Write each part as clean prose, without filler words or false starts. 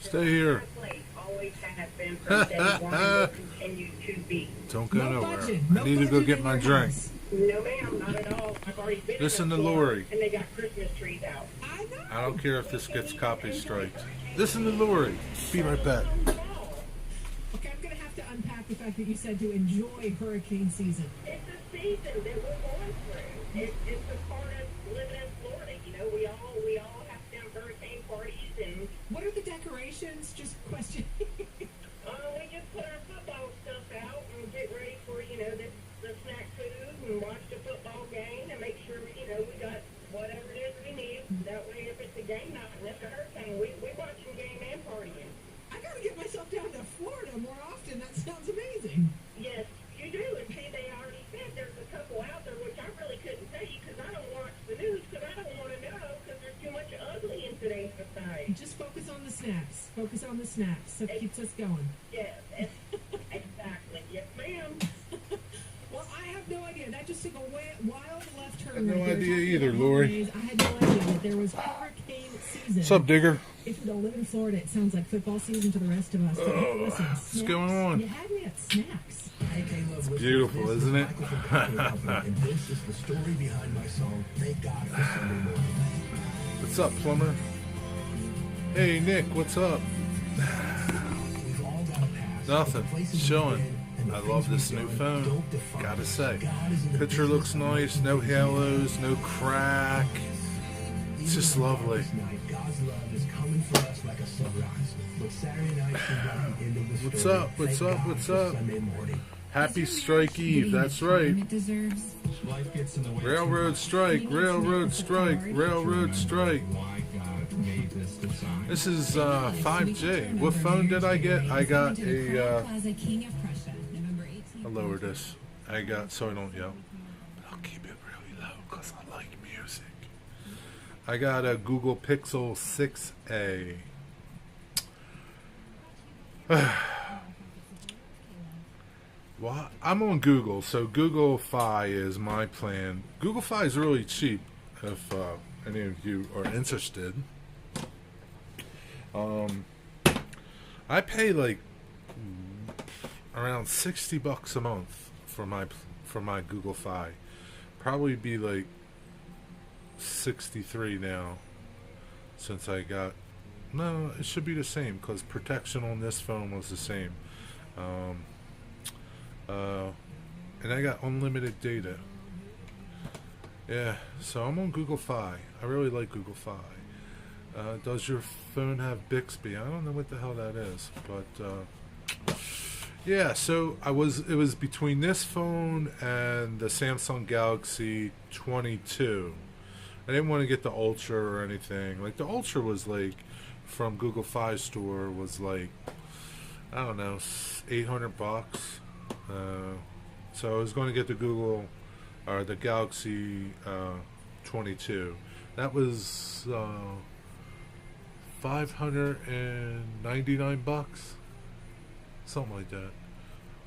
Stay here. Don't go nowhere. I need to go get my drink. No, ma'am, not at all. I've already been. Listen to Lori. And they got Christmas trees out. I don't care if this gets copy striked. Listen to Lori. Be right back. Okay, I'm going to have to unpack the fact that you said to enjoy hurricane season. It's a season that we're going through. It's a part of living in Florida. You know, we all have to have hurricane parties and. What are the decorations? Just question. We just put our football stuff out and get ready for the snack food and watch the football game and make sure we got whatever it is we need. That way, if it's a game night and it's a hurricane, we watching game and partying. I got to get myself down to Florida more often. That sounds amazing. Yes, you do. And see, they already said there's a couple out there, which I really couldn't tell you because I don't watch the news because I don't want to know because there's too much ugly in today's society. Just focus on the snacks. Focus on the snacks. That keeps us going. Yes, exactly. Yes, ma'am. Well, I have no idea. That just took a wild left turn. I had no right there. idea either, Lori. I had no idea that there was hurricane season. What's up, Digger? If you don't live in Florida, it sounds like football season to the rest of us. So listen, What's going on? You had me at snacks. It's beautiful, isn't it? And this is the story behind my song, Thank God for Sunday Morning. What's up, plumber? Hey, Nick, what's up? We've all got a past. Nothing. Chilling. I love this new phone. Gotta say. Picture looks nice. No halos, no crack. It's just lovely. God's love is coming for us like a sunrise. But Saturday night is not the end of the What's story. up? What's Thank up? God What's for up? Sunday morning. Happy Strike Eve. That's right. It deserves. Life gets in the way. Railroad strike. Railroad strike. Railroad strike. Why God made this design. This is 5G. What phone did I get? I got a. Plaza King of Prussia, November 18th. I'll lower this. I got so I don't yell. But I'll keep it really low because I like music. I got a Google Pixel 6a. Well, I'm on Google, so Google Fi is my plan. Google Fi is really cheap if any of you are interested. I pay like around $60 a month for my Google Fi. Probably be like 63 now since I got. No, it should be the same because protection on this phone was the same. And I got unlimited data. Yeah, so I'm on Google Fi. I really like Google Fi. Does your phone have Bixby? I don't know what the hell that is, but yeah. So it was between this phone and the Samsung Galaxy 22. I didn't want to get the Ultra or anything. Like the Ultra was like from Google Fi store was like I don't know $800. So I was going to get the Google or the Galaxy 22. That was $599, something like that.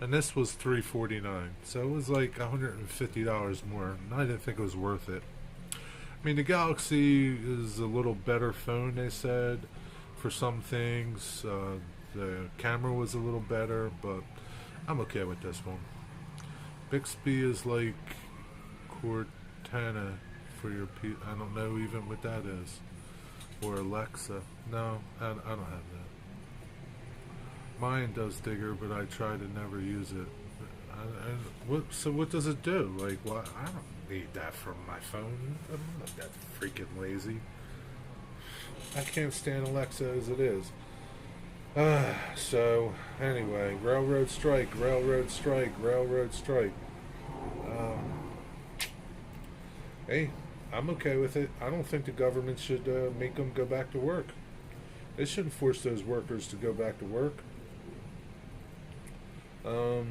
And this was $349. So it was like $150 more. And I didn't think it was worth it. I mean, the Galaxy is a little better phone, they said, for some things. The camera was a little better, but I'm okay with this one. Bixby is like Cortana for your I don't know even what that is. Or Alexa. No, I don't have that. Mine does Digger, but I try to never use it. So what does it do? Like, what? I don't need that for my phone. I'm not that freaking lazy. I can't stand Alexa as it is. So anyway, railroad strike, railroad strike, railroad strike. Hey, I'm okay with it. I don't think the government should make them go back to work. They shouldn't force those workers to go back to work. It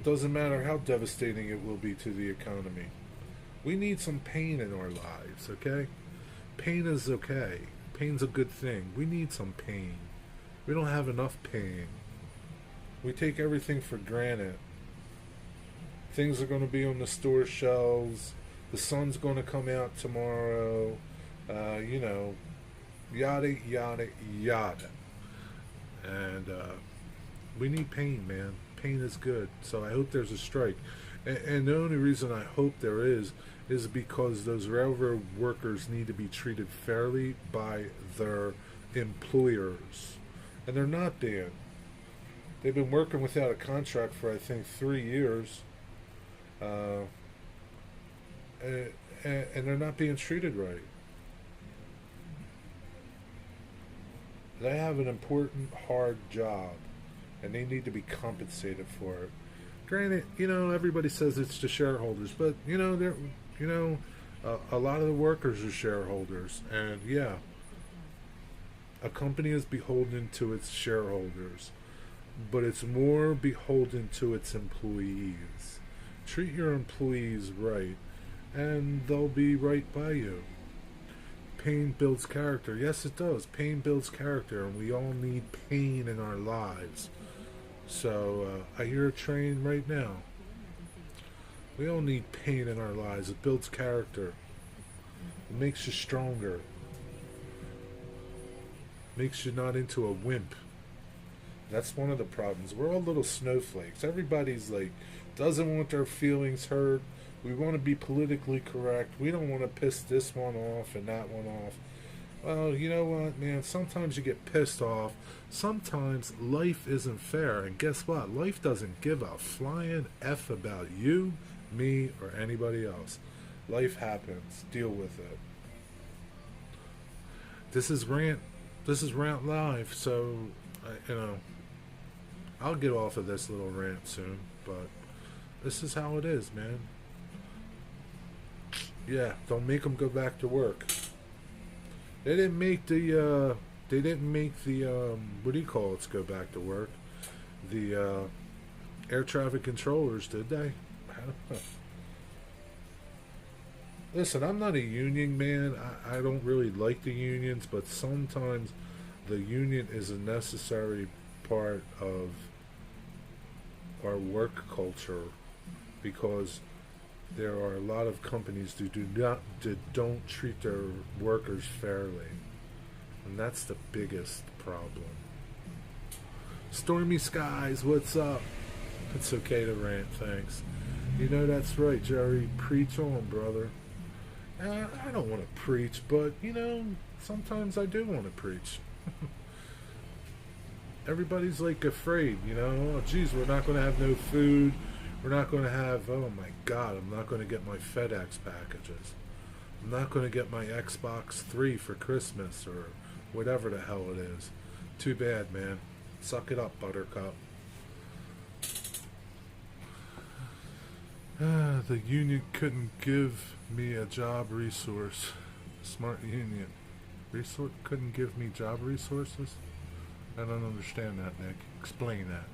doesn't matter how devastating it will be to the economy. We need some pain in our lives, okay? Pain is okay. Pain's a good thing. We need some pain. We don't have enough pain. We take everything for granted. Things are going to be on the store shelves. The sun's going to come out tomorrow. yada, yada, yada. And we need pain, man. Pain is good. So I hope there's a strike. And the only reason I hope there is because those railroad workers need to be treated fairly by their employers. And they're not, Dan. They've been working without a contract for, I think, 3 years. And they're not being treated right. They have an important, hard job, and they need to be compensated for it. Granted, everybody says it's the shareholders, but a lot of the workers are shareholders, and yeah, a company is beholden to its shareholders, but it's more beholden to its employees. Treat your employees right, and they'll be right by you. Pain builds character. Yes, it does. Pain builds character, and we all need pain in our lives. So, I hear a train right now. We all need pain in our lives. It builds character. It makes you stronger. Makes you not into a wimp. That's one of the problems. We're all little snowflakes. Everybody's doesn't want their feelings hurt. We want to be politically correct. We don't want to piss this one off and that one off. Well, you know what, man? Sometimes you get pissed off. Sometimes life isn't fair. And guess what? Life doesn't give a flying F about you, me, or anybody else. Life happens. Deal with it. This is Rant Live, so, I'll get off of this little rant soon, but this is how it is, man. Yeah, don't make them go back to work. They didn't make the what do you call it, go back to work? The air traffic controllers, did they? I don't know. Listen, I'm not a union man. I don't really like the unions, but sometimes the union is a necessary part of our work culture, because there are a lot of companies that don't treat their workers fairly, and that's the biggest problem. Stormy skies, what's up? It's okay to rant, thanks. That's right, Jerry. Preach on, brother. I don't want to preach, but sometimes I do want to preach. Everybody's afraid, oh geez, we're not going to have no food. We're not going to have, oh my God, I'm not going to get my FedEx packages. I'm not going to get my Xbox 3 for Christmas, or whatever the hell it is. Too bad, man. Suck it up, Buttercup. The union couldn't give me a job resource. Smart union. Couldn't give me job resources? I don't understand that, Nick. Explain that.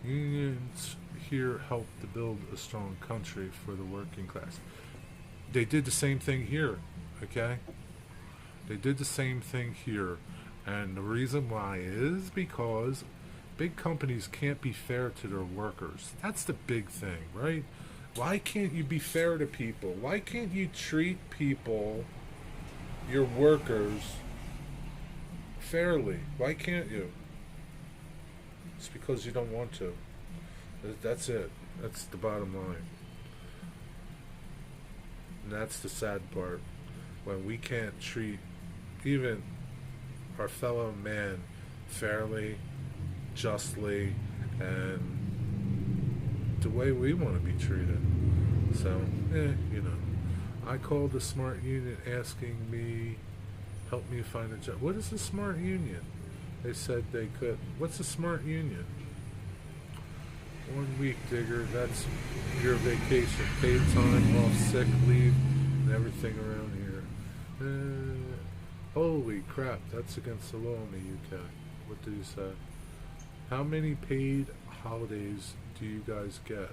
Unions here help to build a strong country for the working class. They did the same thing here, okay? They did the same thing here. And the reason why is because big companies can't be fair to their workers. That's the big thing, right? Why can't you be fair to people? Why can't you treat people, your workers, fairly? Why can't you? It's because you don't want to. That's it. That's the bottom line. And that's the sad part. When we can't treat even our fellow man fairly, justly, and the way we want to be treated. So, I called the Smart Union asking me, help me find a job. What is a Smart Union? They said they could. What's a Smart Union? 1 week, Digger. That's your vacation. Paid time off, sick leave, and everything around here. Holy crap, that's against the law in the UK. What did you say? How many paid holidays do you guys get?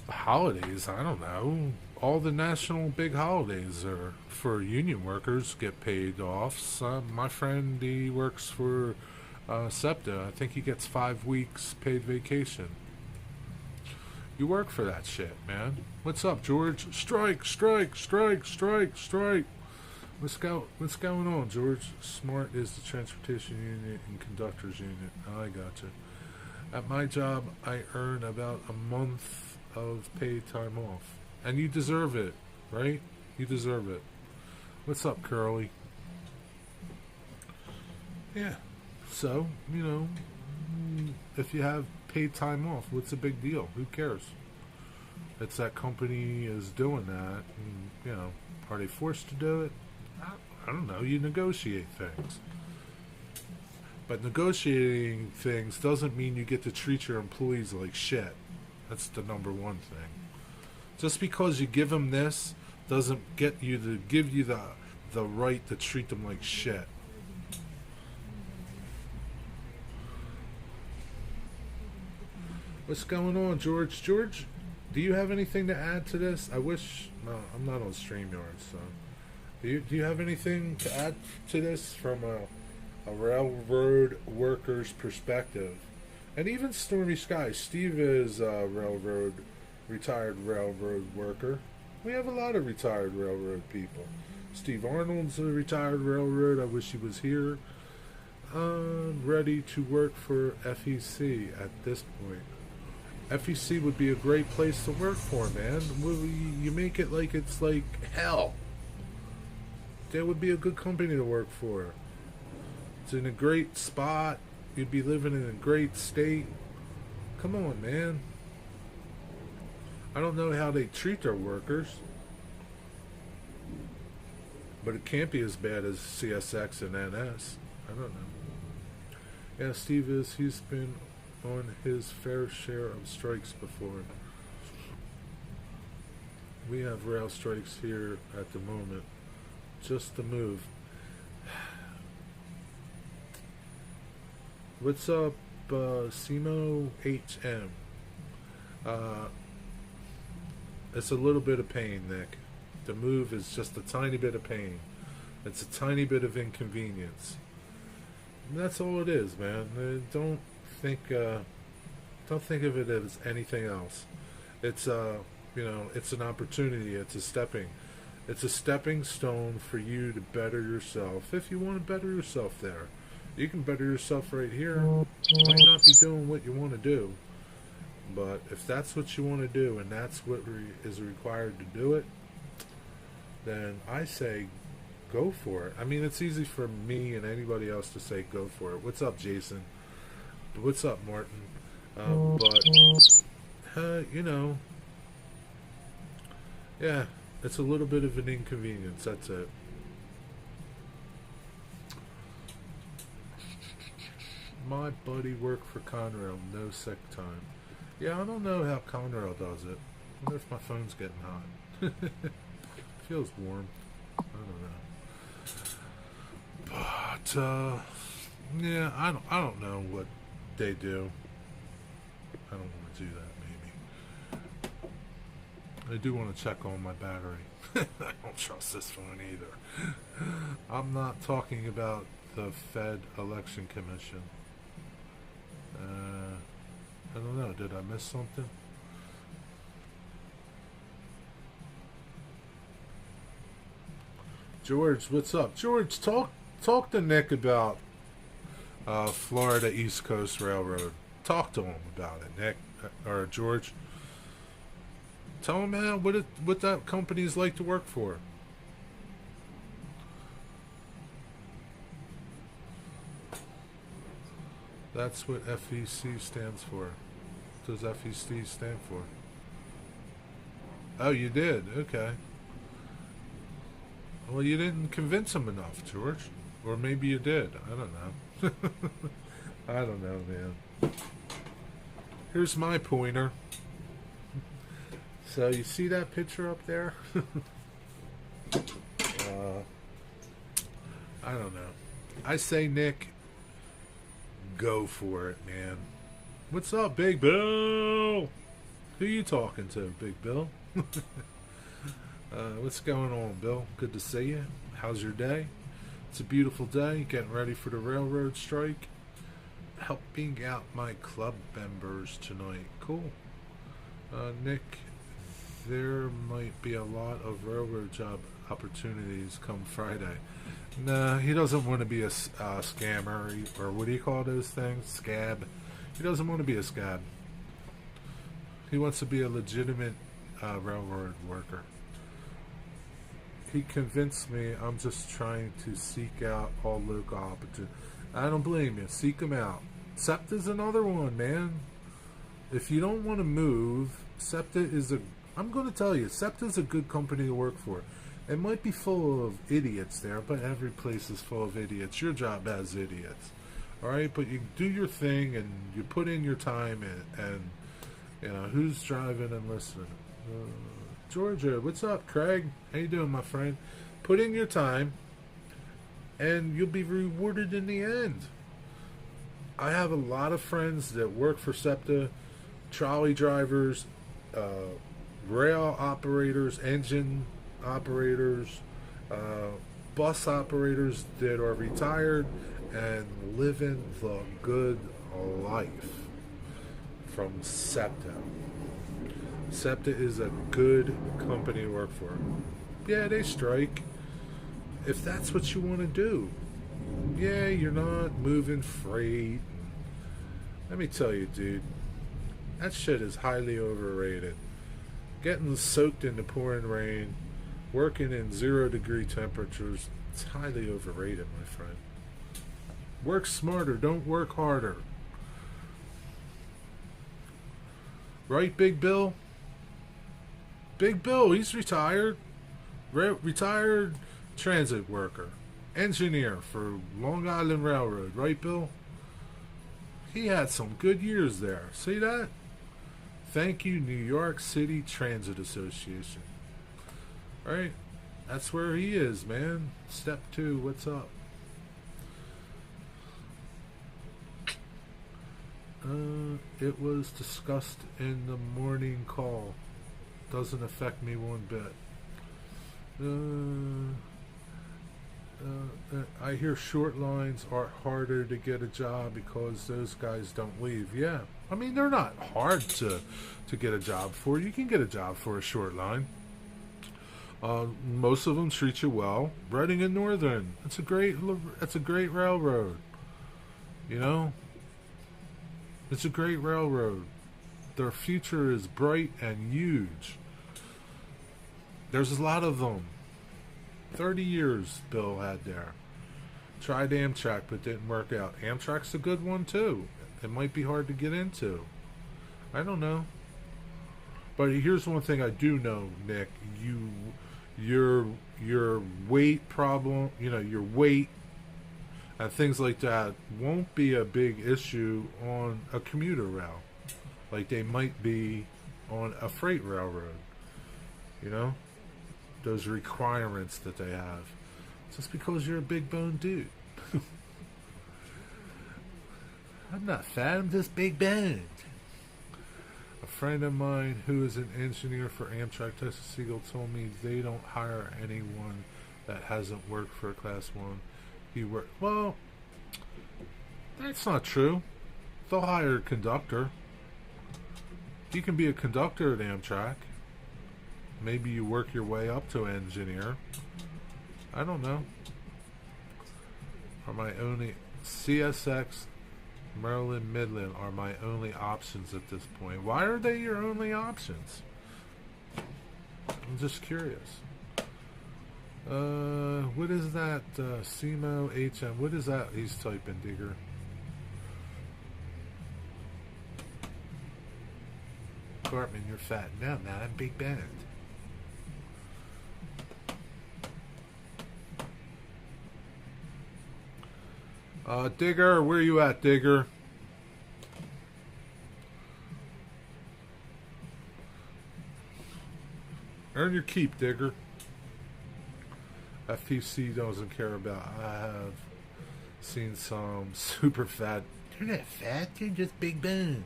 Holidays, I don't know. All the national big holidays are for union workers get paid off. My friend, he works for sh0p. I think he gets 5 weeks paid vacation. You work for that shit, man. What's up, George? Strike, strike, strike, strike, strike. What's going on, George? SMART is the transportation unit and conductors unit. I gotcha. At my job, I earn about a month of paid time off. And you deserve it, right? You deserve it. What's up, Curly? Yeah. So, you know, if you have paid time off, what's the big deal? Who cares? It's that company is doing that. And, you know, are they forced to do it? I don't know. You negotiate things. But negotiating things doesn't mean you get to treat your employees like shit. That's the number one thing. Just because you give them this doesn't get you to give you the right to treat them like shit. What's going on, George? George, do you have anything to add to this? I wish... No, I'm not on StreamYard, so... Do you have anything to add to this from a railroad worker's perspective? And even Stormy Skies. Steve is a retired railroad worker. We have a lot of retired railroad people. Steve Arnold's a retired railroad. I wish he was here. Ready to work for FEC at this point. FEC would be a great place to work for, man. You make it like it's like hell. That would be a good company to work for. It's in a great spot. You'd be living in a great state. Come on, man. I don't know how they treat their workers, but it can't be as bad as CSX and NS. I don't know. Yeah, Steve he's been on his fair share of strikes before. We have rail strikes here at the moment. Just the move. What's up, Simo HM? It's a little bit of pain, Nick. The move is just a tiny bit of pain. It's a tiny bit of inconvenience. And that's all it is, man. Don't think of it as anything else. It's it's an opportunity. It's a stepping stone for you to better yourself. If you want to better yourself there, you can better yourself right here. You might not be doing what you want to do, but if that's what you want to do and that's what is required to do it, then I say go for it. I mean, it's easy for me and anybody else to say go for it. What's up, Jason? What's up, Martin? Yeah, it's a little bit of an inconvenience. That's it. My buddy worked for Conrail, no sick time. Yeah, I don't know how Conrail does it. I wonder if my phone's getting hot. Feels warm. I don't know. But yeah, I don't know what they do. I don't want to do that. Maybe I do want to check on my battery. I don't trust this phone either. I'm not talking about the Fed Election Commission. I don't know. Did I miss something? George, what's up? George, talk to Nick about Florida East Coast Railroad. Talk to him about it, Nick or George. Tell him, man, what that company is like to work for. That's what FEC stands for. What does FEC stand for? Oh, you did? Okay. Well, you didn't convince him enough, George. Or maybe you did. I don't know. I don't know, man. Here's my pointer. So, you see that picture up there? I don't know. I say, Nick, go for it, man. What's up, Big Bill? Who you talking to, Big Bill? What's going on, Bill? Good to see you. How's your day? It's a beautiful day. Getting ready for the railroad strike. Helping out my club members tonight. Cool. Nick, there might be a lot of railroad job opportunities come Friday. Nah, he doesn't want to be a scammer, or what do you call those things? Scab. He doesn't want to be a scab. He wants to be a legitimate railroad worker. He convinced me I'm just trying to seek out all local opportunities. I don't blame you. Seek them out. SEPTA's another one, man. If you don't want to move, SEPTA is I'm going to tell you, SEPTA's a good company to work for. It might be full of idiots there, but every place is full of idiots. Your job has idiots. Alright, but you do your thing and you put in your time and you know, who's driving and listening? Georgia, what's up, Craig? How you doing, my friend? Put in your time and you'll be rewarded in the end. I have a lot of friends that work for SEPTA, trolley drivers, rail operators, engine operators, bus operators that are retired and living the good life from SEPTA. SEPTA is a good company to work for. Yeah, they strike. If that's what you want to do. Yeah, you're not moving freight. Let me tell you, dude, that shit is highly overrated. Getting soaked in the pouring rain, working in 0-degree temperatures, it's highly overrated, my friend. Work smarter, don't work harder. Right, Big Bill? Big Bill, he's retired. Retired transit worker. Engineer for Long Island Railroad. Right, Bill? He had some good years there. See that? Thank you, New York City Transit Association. Right? That's where he is, man. Step 2, what's up? It was discussed in the morning call. Doesn't affect me one bit. I hear short lines are harder to get a job because those guys don't leave. Yeah. I mean, they're not hard to get a job for. You can get a job for a short line. Most of them treat you well. Reading and Northern. It's a great railroad. You know? It's a great railroad. Their future is bright and huge. There's a lot of them. 30 years Bill had there. Tried Amtrak but didn't work out. Amtrak's a good one too. It might be hard to get into. I don't know. But here's one thing I do know, Nick. Your weight problem, you know, your weight and things like that won't be a big issue on a commuter rail. Like they might be on a freight railroad. You know? Those requirements that they have. Just because you're a big bone dude. I'm not fat, I'm just big boned. A friend of mine who is an engineer for Amtrak Texas Eagle told me they don't hire anyone that hasn't worked for a Class 1. Well, that's not true. They'll hire a conductor. You can be a conductor at Amtrak. Maybe you work your way up to engineer. I don't know. Are my only CSX, Maryland, Midland are my only options at this point. Why are they your only options? I'm just curious. What is that? CMO HM. What is that? He's typing, Digger. Cartman, you're fat. No, man, I'm big band. Digger, where you at, Digger? Earn your keep, Digger. FTC doesn't care about. I have seen some super fat. They're not fat, they're just big boned.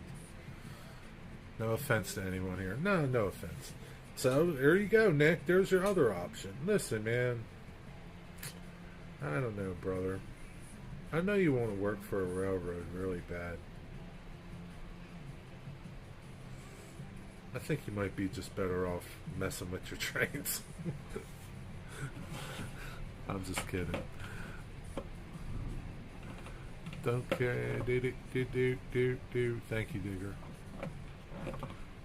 No offense to anyone here. No offense. So, there you go, Nick. There's your other option. Listen, man. I don't know, brother. I know you want to work for a railroad really bad. think you might be just better off messing with your trains. I'm just kidding. Don't care. Do. Thank you, Digger.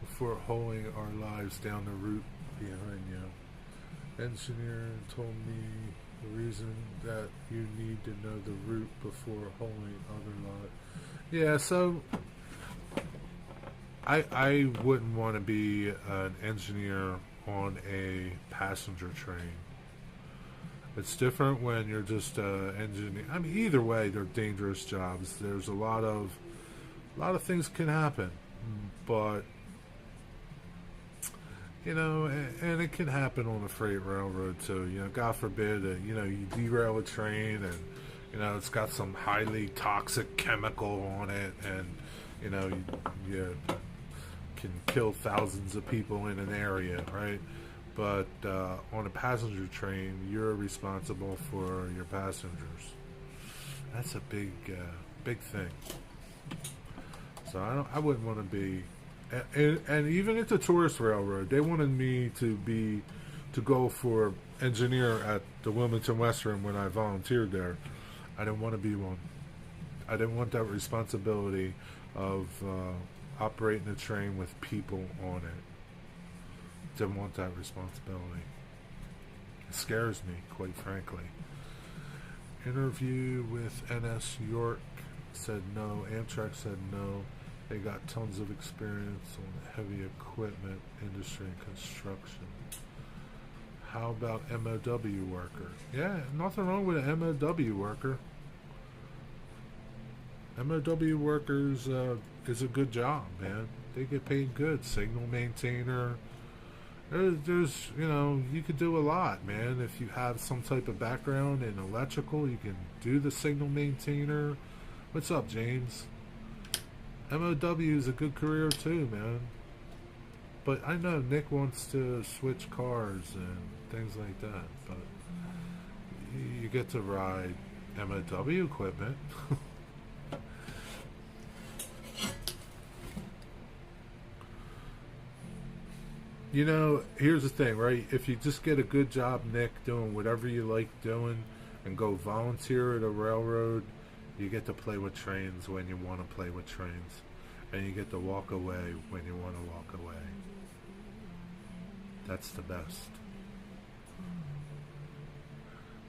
Before hauling our lives down the route behind you. Engineer told me the reason that you need to know the route before hauling other lot. Yeah, so I wouldn't want to be an engineer on a passenger train. It's different when you're just an engineer. I mean, either way, they're dangerous jobs. There's a lot of things can happen, but you know, and it can happen on a freight railroad too. You know, God forbid, you know, you derail a train and you know it's got some highly toxic chemical on it, and you know you can kill thousands of people in an area, right? But on a passenger train, you're responsible for your passengers. That's a big thing. So I wouldn't want to be, and even at the tourist railroad, they wanted me to go for engineer at the Wilmington Western when I volunteered there. I didn't want to be one. I didn't want that responsibility of operating a train with people on it. Didn't want that responsibility. It scares me, quite frankly. Interview with NS York said no. Amtrak said no. They got tons of experience on the heavy equipment industry and construction. How about MOW worker? Yeah, nothing wrong with an MOW worker. MOW workers is a good job, man. They get paid good. Signal maintainer. There's, you know, you could do a lot, man. If you have some type of background in electrical, you can do the signal maintainer. What's up, James? MOW is a good career too, man. But I know Nick wants to switch cars and things like that. But you get to ride MOW equipment. You know, here's the thing, right? If you just get a good job, Nick, doing whatever you like doing and go volunteer at a railroad, you get to play with trains when you want to play with trains. And you get to walk away when you want to walk away. That's the best.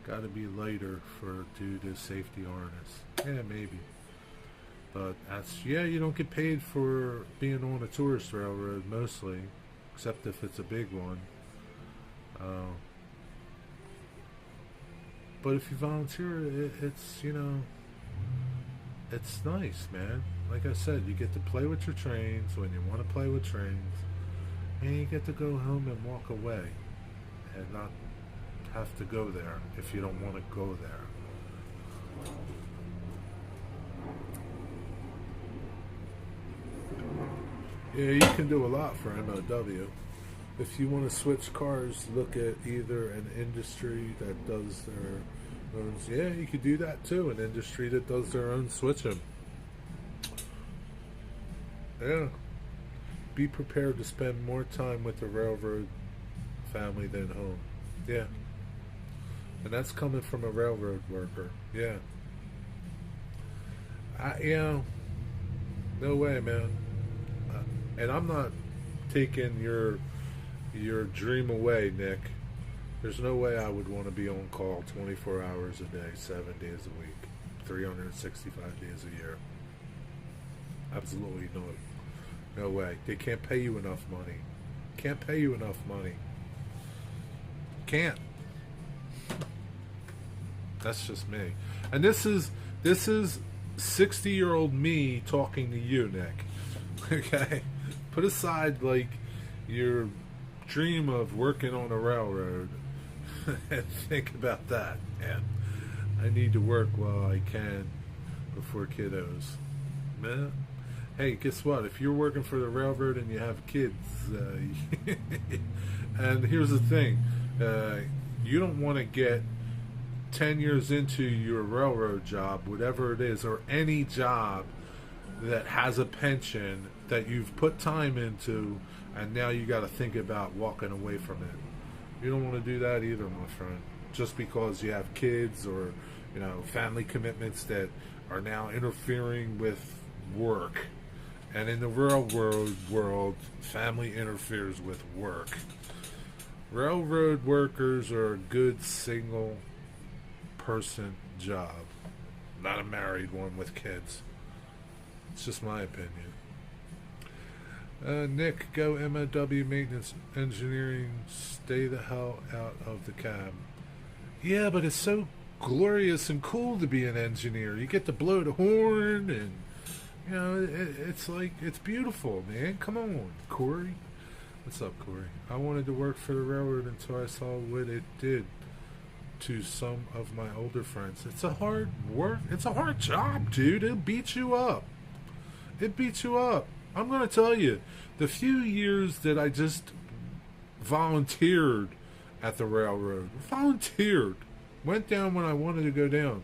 Got to be lighter due to safety harness. Yeah, maybe. But that's, yeah, you don't get paid for being on a tourist railroad mostly. Except if it's a big one. But if you volunteer, it's, you know, it's nice, man. Like I said, you get to play with your trains when you want to play with trains. And you get to go home and walk away. And not have to go there if you don't want to go there. Yeah, you can do a lot for MOW. If you want to switch cars, look at either an industry that does their own. Yeah, you could do that too. An industry that does their own switching. Yeah. Be prepared to spend more time with the railroad family than home. Yeah. And that's coming from a railroad worker. Yeah. You know, no way, man. And I'm not taking your dream away, Nick. There's no way I would want to be on call 24 hours a day, 7 days a week, 365 days a year. Absolutely not. No way. They can't pay you enough money. Can't pay you enough money. Can't. That's just me. And this is 60-year-old me talking to you, Nick. Okay? Put aside, like, your dream of working on a railroad and think about that, man. I need to work while I can before kiddos. Man, hey, guess what? If you're working for the railroad and you have kids, and here's the thing, you don't want to get 10 years into your railroad job, whatever it is, or any job that has a pension that you've put time into and now you got to think about walking away from it. You don't want to do that either, my friend. Just because you have kids or, you know, family commitments that are now interfering with work. And in the railroad world, family interferes with work. Railroad workers are a good single person job, not a married one with kids. It's just my opinion. Nick, go MOW maintenance engineering. Stay the hell out of the cab. Yeah, but it's so glorious and cool to be an engineer. You get to blow the horn, and you know it's like it's beautiful, man. Come on, Corey. What's up, Corey? I wanted to work for the railroad until I saw what it did to some of my older friends. It's a hard work. It's a hard job, dude. It beats you up. It beats you up. I'm going to tell you, the few years that I just volunteered at the railroad, went down when I wanted to go down.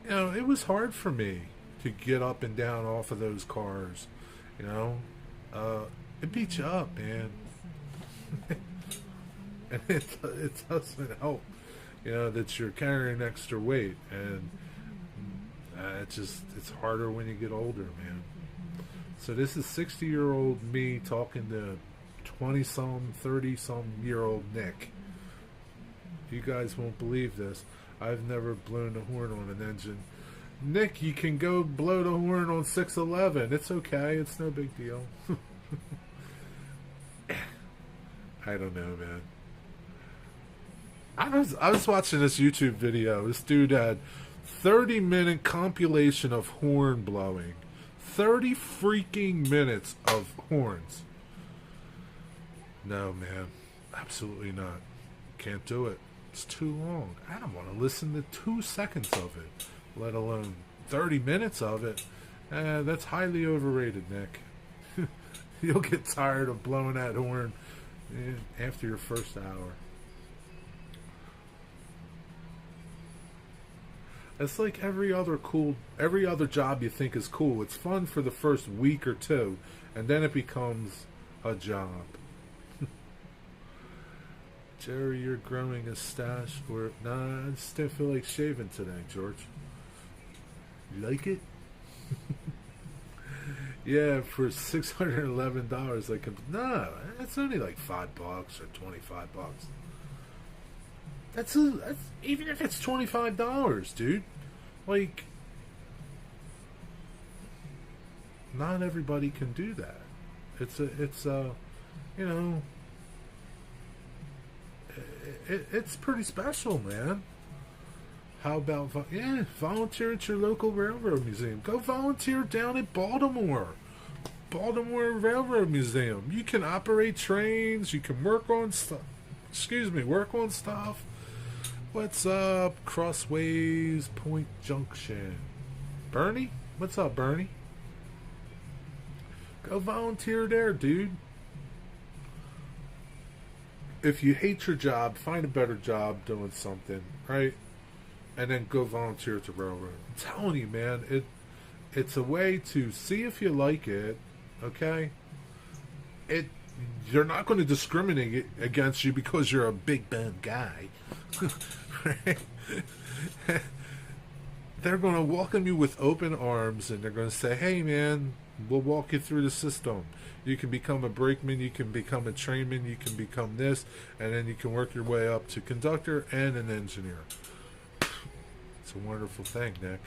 You know, it was hard for me to get up and down off of those cars. You know, it beats you up, man. And it doesn't help, you know, that you're carrying extra weight. And it's harder when you get older, man. So this is 60-year-old me talking to 20-some, 30-some-year-old Nick. You guys won't believe this. I've never blown the horn on an engine. Nick, you can go blow the horn on 611. It's okay. It's no big deal. I don't know, man. I was watching this YouTube video. This dude had 30-minute compilation of horn blowing. 30 freaking minutes of horns. No, man. Absolutely not. Can't do it. It's too long. I don't want to listen to 2 seconds of it, let alone 30 minutes of it. That's highly overrated, Nick. You'll get tired of blowing that horn after your first hour. It's like every other job you think is cool. It's fun for the first week or two, and then it becomes a job. Jerry, you're growing a stash, or nah? I still feel like shaving today, George. You like it? Yeah, for $611, I can. Nah, it's only like $5 or $25. That's even if it's $25, dude. Like, not everybody can do that. It's you know, it's pretty special, man. How about volunteer at your local railroad museum? Go volunteer down at Baltimore Railroad Museum. You can operate trains. You can work on stuff. Work on stuff. What's up, Crossways Point Junction? Bernie? What's up, Bernie? Go volunteer there, dude. If you hate your job, find a better job doing something, right? And then go volunteer at the railroad. I'm telling you, man, it's a way to see if you like it, okay? You're not going to discriminate against you because you're a big bad guy. Right? They're going to welcome you with open arms, and they're going to say, hey, man, we'll walk you through the system. You can become a brakeman, you can become a trainman, you can become this, and then you can work your way up to conductor and an engineer. It's a wonderful thing, Nick.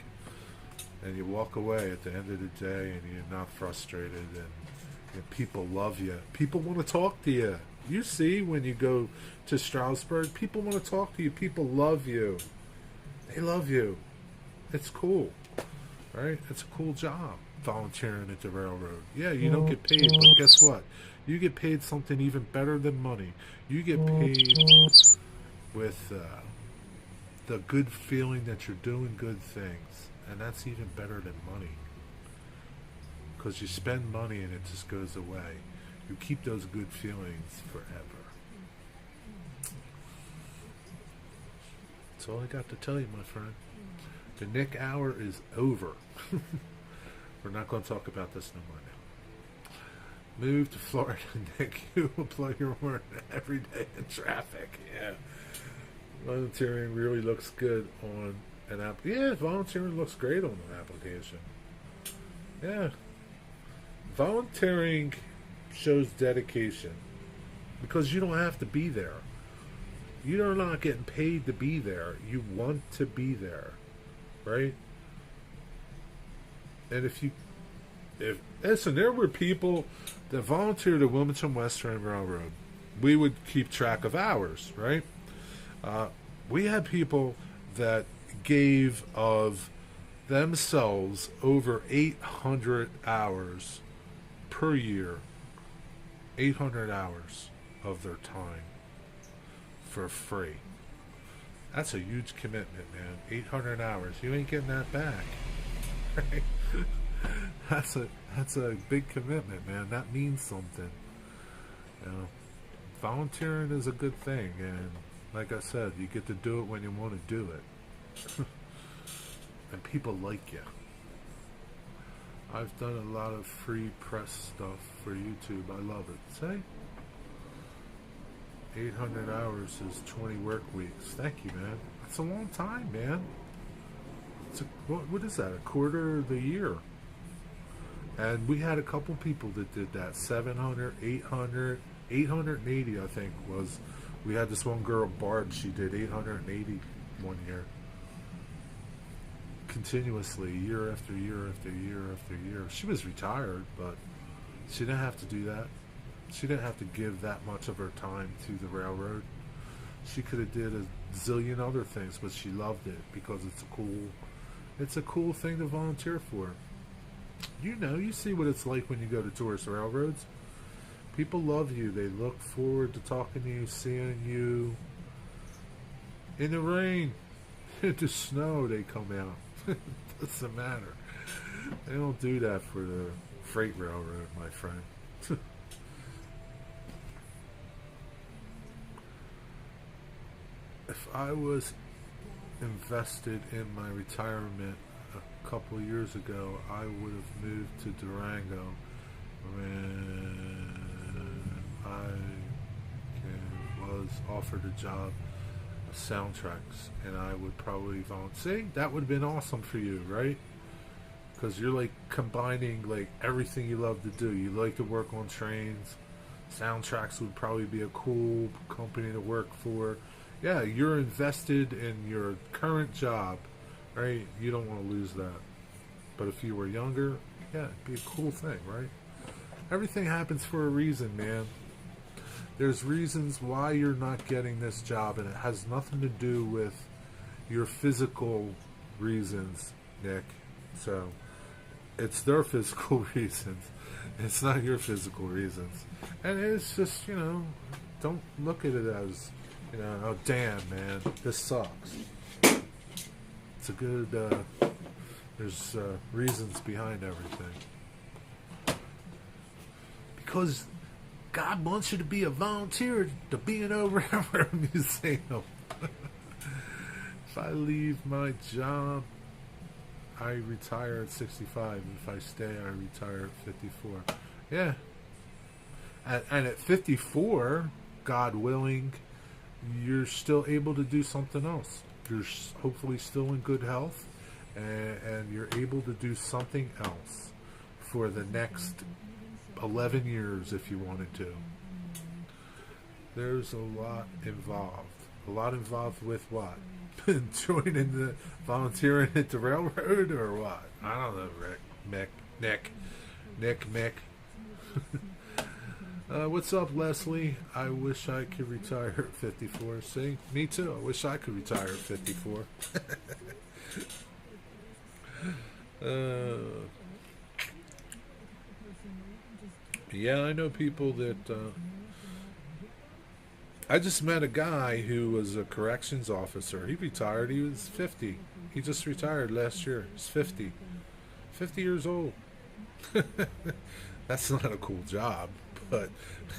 And you walk away at the end of the day, and you're not frustrated, and people love you. People want to talk to you. You see, when you go to Stroudsburg, people want to talk to you. People love you. They love you. It's cool, right? It's a cool job, volunteering at the railroad. Yeah, you don't get paid, but guess what? You get paid something even better than money. You get paid with the good feeling that you're doing good things, and that's even better than money. Because you spend money and it just goes away. You keep those good feelings forever. That's all I got to tell you, my friend. The Nick hour is over. We're not going to talk about this no more Move to Florida, Nick. You will blow your horn every day in traffic. Yeah. Volunteering really looks good on an app. Yeah, volunteering looks great on an application. Yeah. Volunteering shows dedication because you don't have to be there. You're not getting paid to be there. You want to be there, right? And if listen, there were people that volunteered at Wilmington Western Railroad. We would keep track of hours, right? We had people that gave of themselves over 800 hours per year. 800 hours of their time for free. That's a huge commitment, man. 800 hours. You ain't getting that back. Right? That's a big commitment, man. That means something. You know, volunteering is a good thing, and like I said, you get to do it when you want to do it. And people like you. I've done a lot of free press stuff for YouTube. I love it. Say, 800 hours is 20 work weeks. Thank you, man. That's a long time, man. What is that? A quarter of the year. And we had a couple people that did that. 700, 800, 880, I think was. We had this one girl, Barb. She did 880 one year. Continuously, year after year after year after year. She was retired, but she didn't have to do that. She didn't have to give that much of her time to the railroad. She could have did a zillion other things, but she loved it because it's a cool thing to volunteer for. You know, you see what it's like when you go to tourist railroads. People love you. They look forward to talking to you, seeing you. In the rain, in the snow, they come out. Doesn't matter. They don't do that for the freight railroad, my friend. If I was invested in my retirement a couple of years ago, I would have moved to Durango when was offered a job of soundtracks, and I would probably volunteer. See, that would have been awesome for you, right? Because you're like combining like everything you love to do. You like to work on trains. Soundtracks would probably be a cool company to work for. Yeah, you're invested in your current job, right? You don't want to lose that. But if you were younger, yeah, it'd be a cool thing, right? Everything happens for a reason, man. There's reasons why you're not getting this job, and it has nothing to do with your physical reasons, Nick. So, it's their physical reasons. It's not your physical reasons. And it's just, you know, don't look at it as, you know, oh, damn, man, this sucks. It's a good, there's reasons behind everything. Because God wants you to be a volunteer to be in a railroad museum. If I leave my job, I retire at 65. If I stay, I retire at 54. Yeah. And at 54, God willing, you're still able to do something else. You're hopefully still in good health, and you're able to do something else for the next 11 years if you wanted to. There's a lot involved. A lot involved with what? Joining the volunteering at the railroad or what? I don't know, Rick. Nick. What's up, Leslie? I wish I could retire at 54. See? Me too. I wish I could retire at 54. Yeah, I know people that... I just met a guy who was a corrections officer. He retired. He was 50. He just retired last year. He's 50. 50 years old. That's not a cool job, but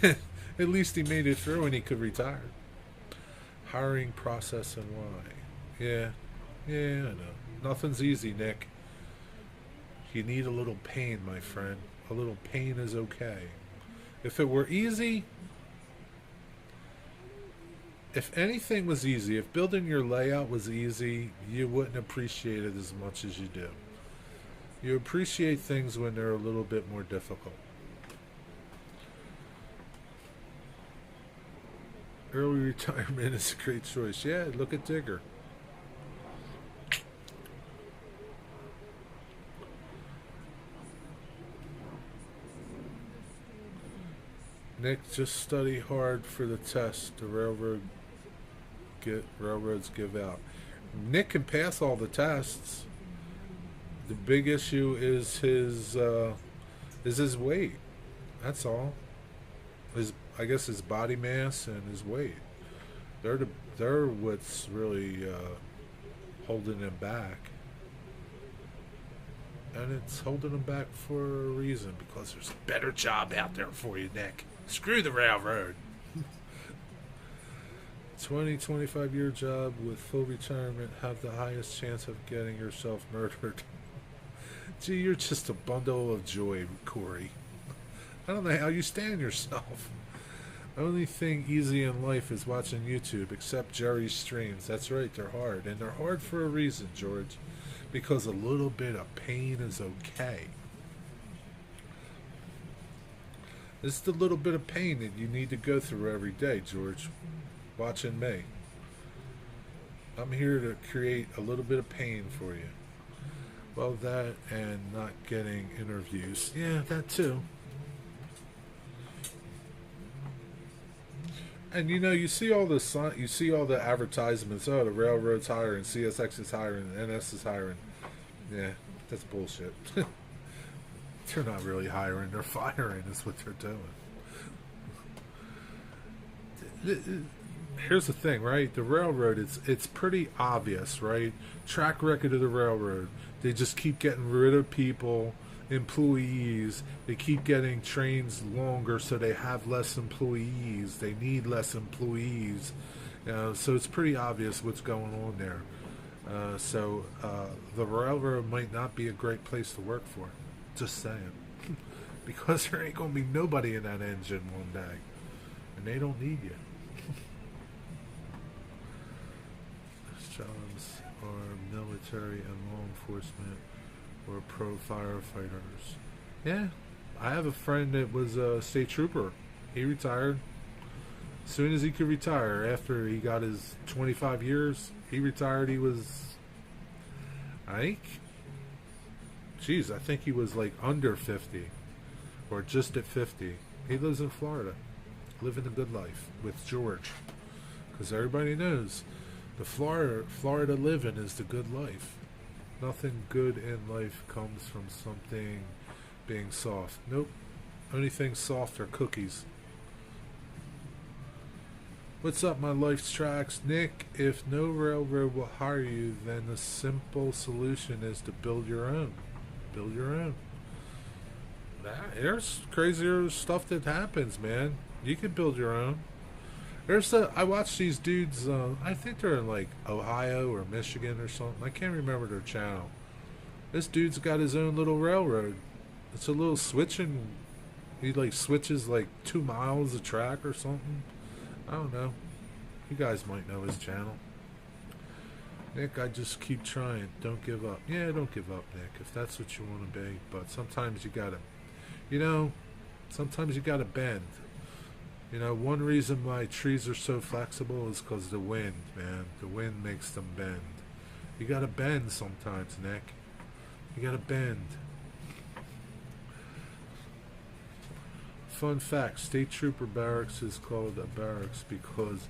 at least he made it through and he could retire. Hiring process and why. Yeah, I know. Nothing's easy, Nick. You need a little pain, my friend. A little pain is okay. If it were easy, if anything was easy, if building your layout was easy, you wouldn't appreciate it as much as you do. You appreciate things when they're a little bit more difficult. Early retirement is a great choice. Yeah, look at Digger. Nick, just study hard for the test the railroads give out. Nick can pass all the tests. The big issue is his weight. That's all. I guess his body mass and his weight. They're what's really holding him back. And it's holding him back for a reason, because there's a better job out there for you, Nick. Screw the railroad. 25-year job with full retirement, have the highest chance of getting yourself murdered. Gee, you're just a bundle of joy, Corey. I don't know how you stand yourself. Only thing easy in life is watching YouTube, except Jerry's streams. That's right, they're hard. And they're hard for a reason, George. Because a little bit of pain is okay. It's the little bit of pain that you need to go through every day, George. Watching me. I'm here to create a little bit of pain for you. Well, that and not getting interviews. Yeah, that too. And you see all the advertisements. Oh, the railroad's hiring, CSX is hiring, NS is hiring. Yeah, that's bullshit. They're not really hiring; they're firing. Is what they're doing. Here's the thing, right? The railroad, it's pretty obvious, right? Track record of the railroad. They just keep getting rid of people, employees. They keep getting trains longer, so they have less employees. They need less employees. So it's pretty obvious what's going on there. So the railroad might not be a great place to work for. Just saying. Because there ain't going to be nobody in that engine one day. And they don't need you. Jobs are military and law enforcement or pro firefighters. Yeah. I have a friend that was a state trooper. He retired. As soon as he could retire, after he got his 25 years, he retired. He was, I think he was like under 50 or just at 50. He lives in Florida, living a good life with George, because everybody knows the Florida living is the good life. Nothing good in life comes from something being soft. Nope. Only thing soft are cookies. What's up, my life's tracks? Nick, if no railroad will hire you, then the simple solution is to build your own. Build your own. There's crazier stuff that happens, man. You can build your own. I watch these dudes, I think they're in like Ohio or Michigan or something. I can't remember their channel. This dude's got his own little railroad. It's a little switching. He like switches like 2 miles of track or something. I don't know. You guys might know his channel. Nick, I just keep trying. Don't give up. Yeah, don't give up, Nick, if that's what you want to be. But sometimes you gotta, sometimes you gotta bend. One reason why trees are so flexible is because the wind, man. The wind makes them bend. You gotta bend sometimes, Nick. You gotta bend. Fun fact, State Trooper Barracks is called a barracks because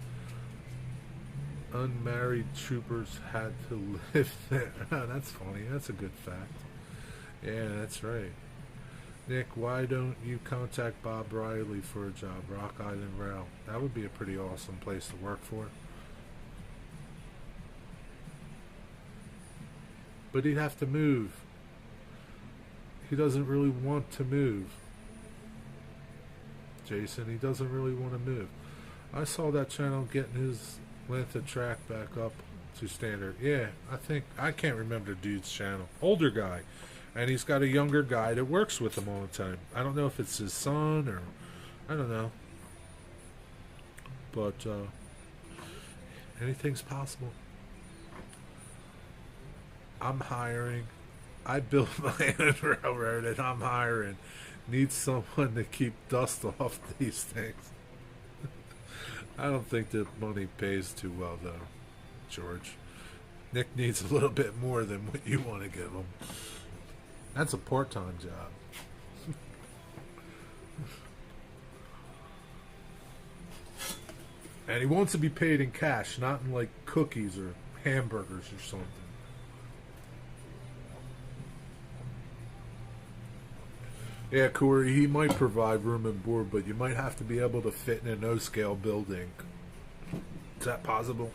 unmarried troopers had to live there. That's funny. That's a good fact. Yeah, that's right. Nick, why don't you contact Bob Riley for a job? Rock Island Rail. That would be a pretty awesome place to work for. But he'd have to move. He doesn't really want to move. Jason, he doesn't really want to move. I saw that channel getting his length of track back up to standard. Yeah, I can't remember the dude's channel. Older guy. And he's got a younger guy that works with him all the time. I don't know if it's his son I don't know. But anything's possible. I'm hiring. I built my own railroad and I'm hiring. Need someone to keep dust off these things. I don't think the money pays too well, though, George. Nick needs a little bit more than what you want to give him. That's a part-time job. And he wants to be paid in cash, not in like cookies or hamburgers or something. Yeah, Corey, he might provide room and board, but you might have to be able to fit in a no-scale building. Is that possible?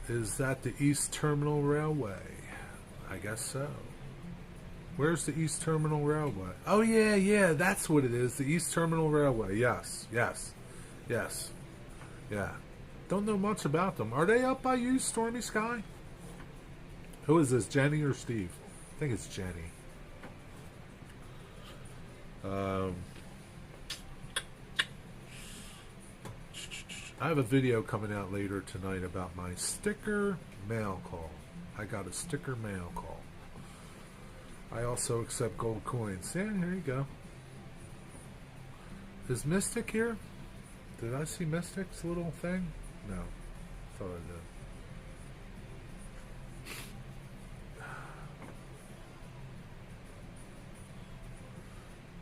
Is that the East Terminal Railway? I guess so. Where's the East Terminal Railway? Oh, yeah, that's what it is. The East Terminal Railway. Yes. Yeah. Don't know much about them. Are they up by you, Stormy Sky? Who is this, Jenny or Steve? I think it's Jenny. I have a video coming out later tonight about my sticker mail call. I got a sticker mail call. I also accept gold coins. Yeah, here you go. Is Mystic here? Did I see Mystic's little thing? No. Thought I did.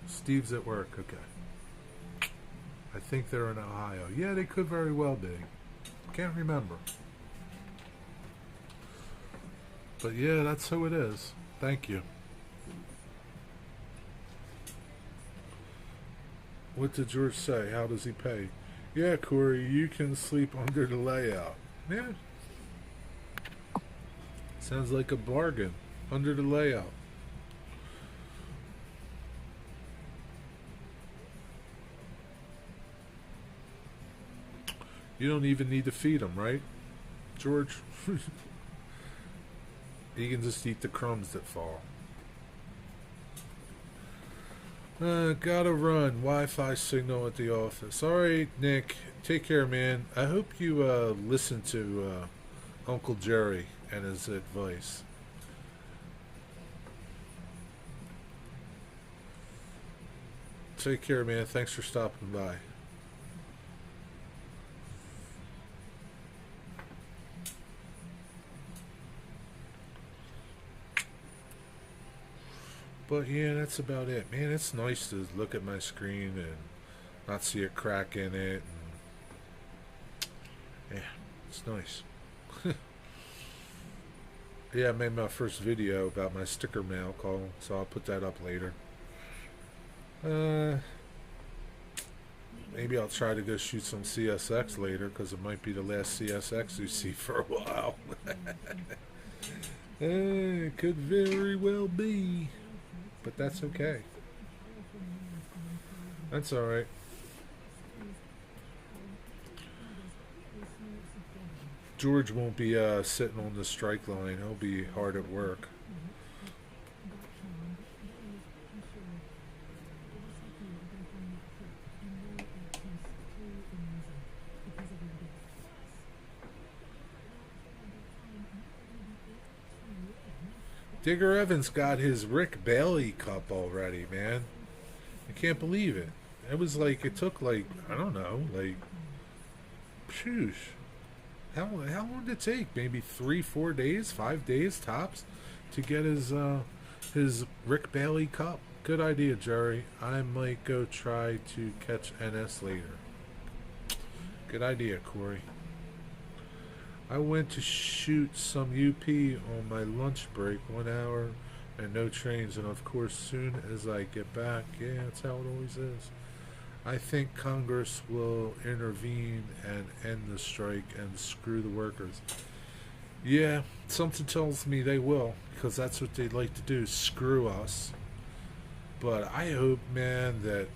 Steve's at work. Okay. I think they're in Ohio. Yeah, they could very well be. Can't remember. But yeah, that's who it is. Thank you. What did George say? How does he pay? Yeah, Corey, you can sleep under the layout. Yeah. Sounds like a bargain. Under the layout. You don't even need to feed them, right, George? You can just eat the crumbs that fall. Gotta run. Wi-Fi signal at the office. Alright, Nick. Take care, man. I hope you listen to Uncle Jerry and his advice. Take care, man. Thanks for stopping by. But yeah, that's about it. Man, it's nice to look at my screen and not see a crack in it. And yeah, it's nice. Yeah, I made my first video about my sticker mail call, so I'll put that up later. Maybe I'll try to go shoot some CSX later, because it might be the last CSX you see for a while. It could very well be. But that's okay. That's alright. George won't be sitting on the strike line. He'll be hard at work. Digger Evans got his Rick Bailey Cup already, man. I can't believe it. It was like, it took like, I don't know, like, shoosh. How long did it take? Maybe 3-4 days, 5 days tops to get his Rick Bailey Cup. Good idea, Jerry. I might go try to catch NS later. Good idea, Corey. I went to shoot some UP on my lunch break, 1 hour and no trains, and of course soon as I get back, yeah, that's how it always is. I think Congress will intervene and end the strike and screw the workers. Yeah, something tells me they will, because that's what they'd like to do, screw us. But I hope, man, that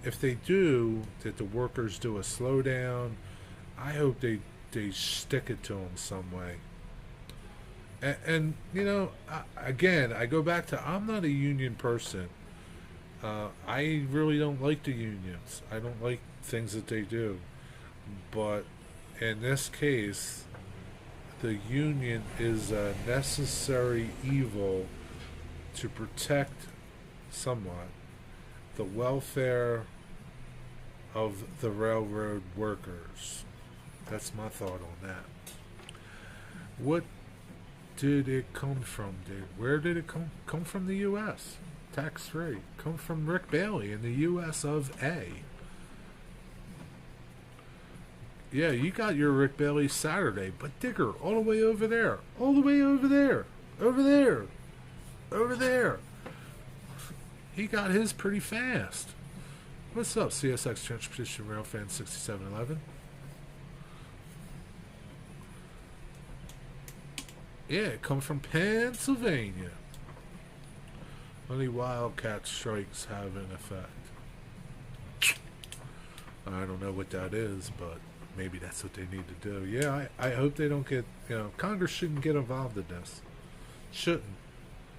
if they do, that the workers do a slowdown. I hope they stick it to them some way. And you know, again, I go back to, I'm not a union person, I really don't like the unions. I don't like things that they do. But in this case, the union is a necessary evil to protect somewhat the welfare of the railroad workers. That's my thought on that. What did it come from, dude? Where did it come? Come from the U.S. Tax free. Come from Rick Bailey in the U.S. of A. Yeah, you got your Rick Bailey Saturday, but Digger, all the way over there. All the way over there. Over there. Over there. He got his pretty fast. What's up, CSX Transportation Rail Fan 6711? Yeah, it comes from Pennsylvania. Only wildcat strikes have an effect. I don't know what that is, but maybe that's what they need to do. Yeah, I hope they don't get, Congress shouldn't get involved in this. Shouldn't.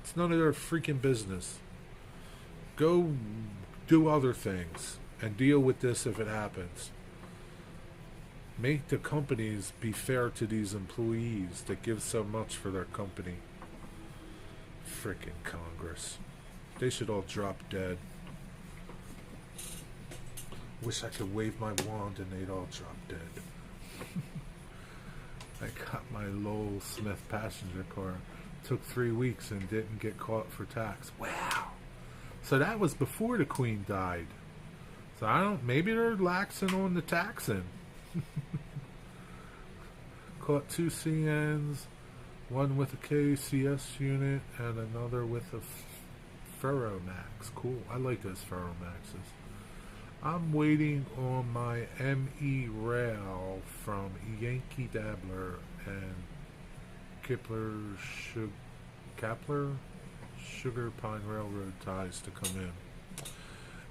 It's none of their freaking business. Go do other things and deal with this if it happens. Make the companies be fair to these employees that give so much for their company. Frickin' Congress. They should all drop dead. Wish I could wave my wand and they'd all drop dead. I got my Lowell Smith passenger car. Took 3 weeks and didn't get caught for tax. Wow. So that was before the Queen died. So maybe they're laxing on the taxing. Caught 2 CNs, one with a KCS unit and another with a Ferromax. Cool. I like those Ferromaxes. I'm waiting on my ME rail from Yankee Dabbler and Kapler Sugar Pine Railroad ties to come in.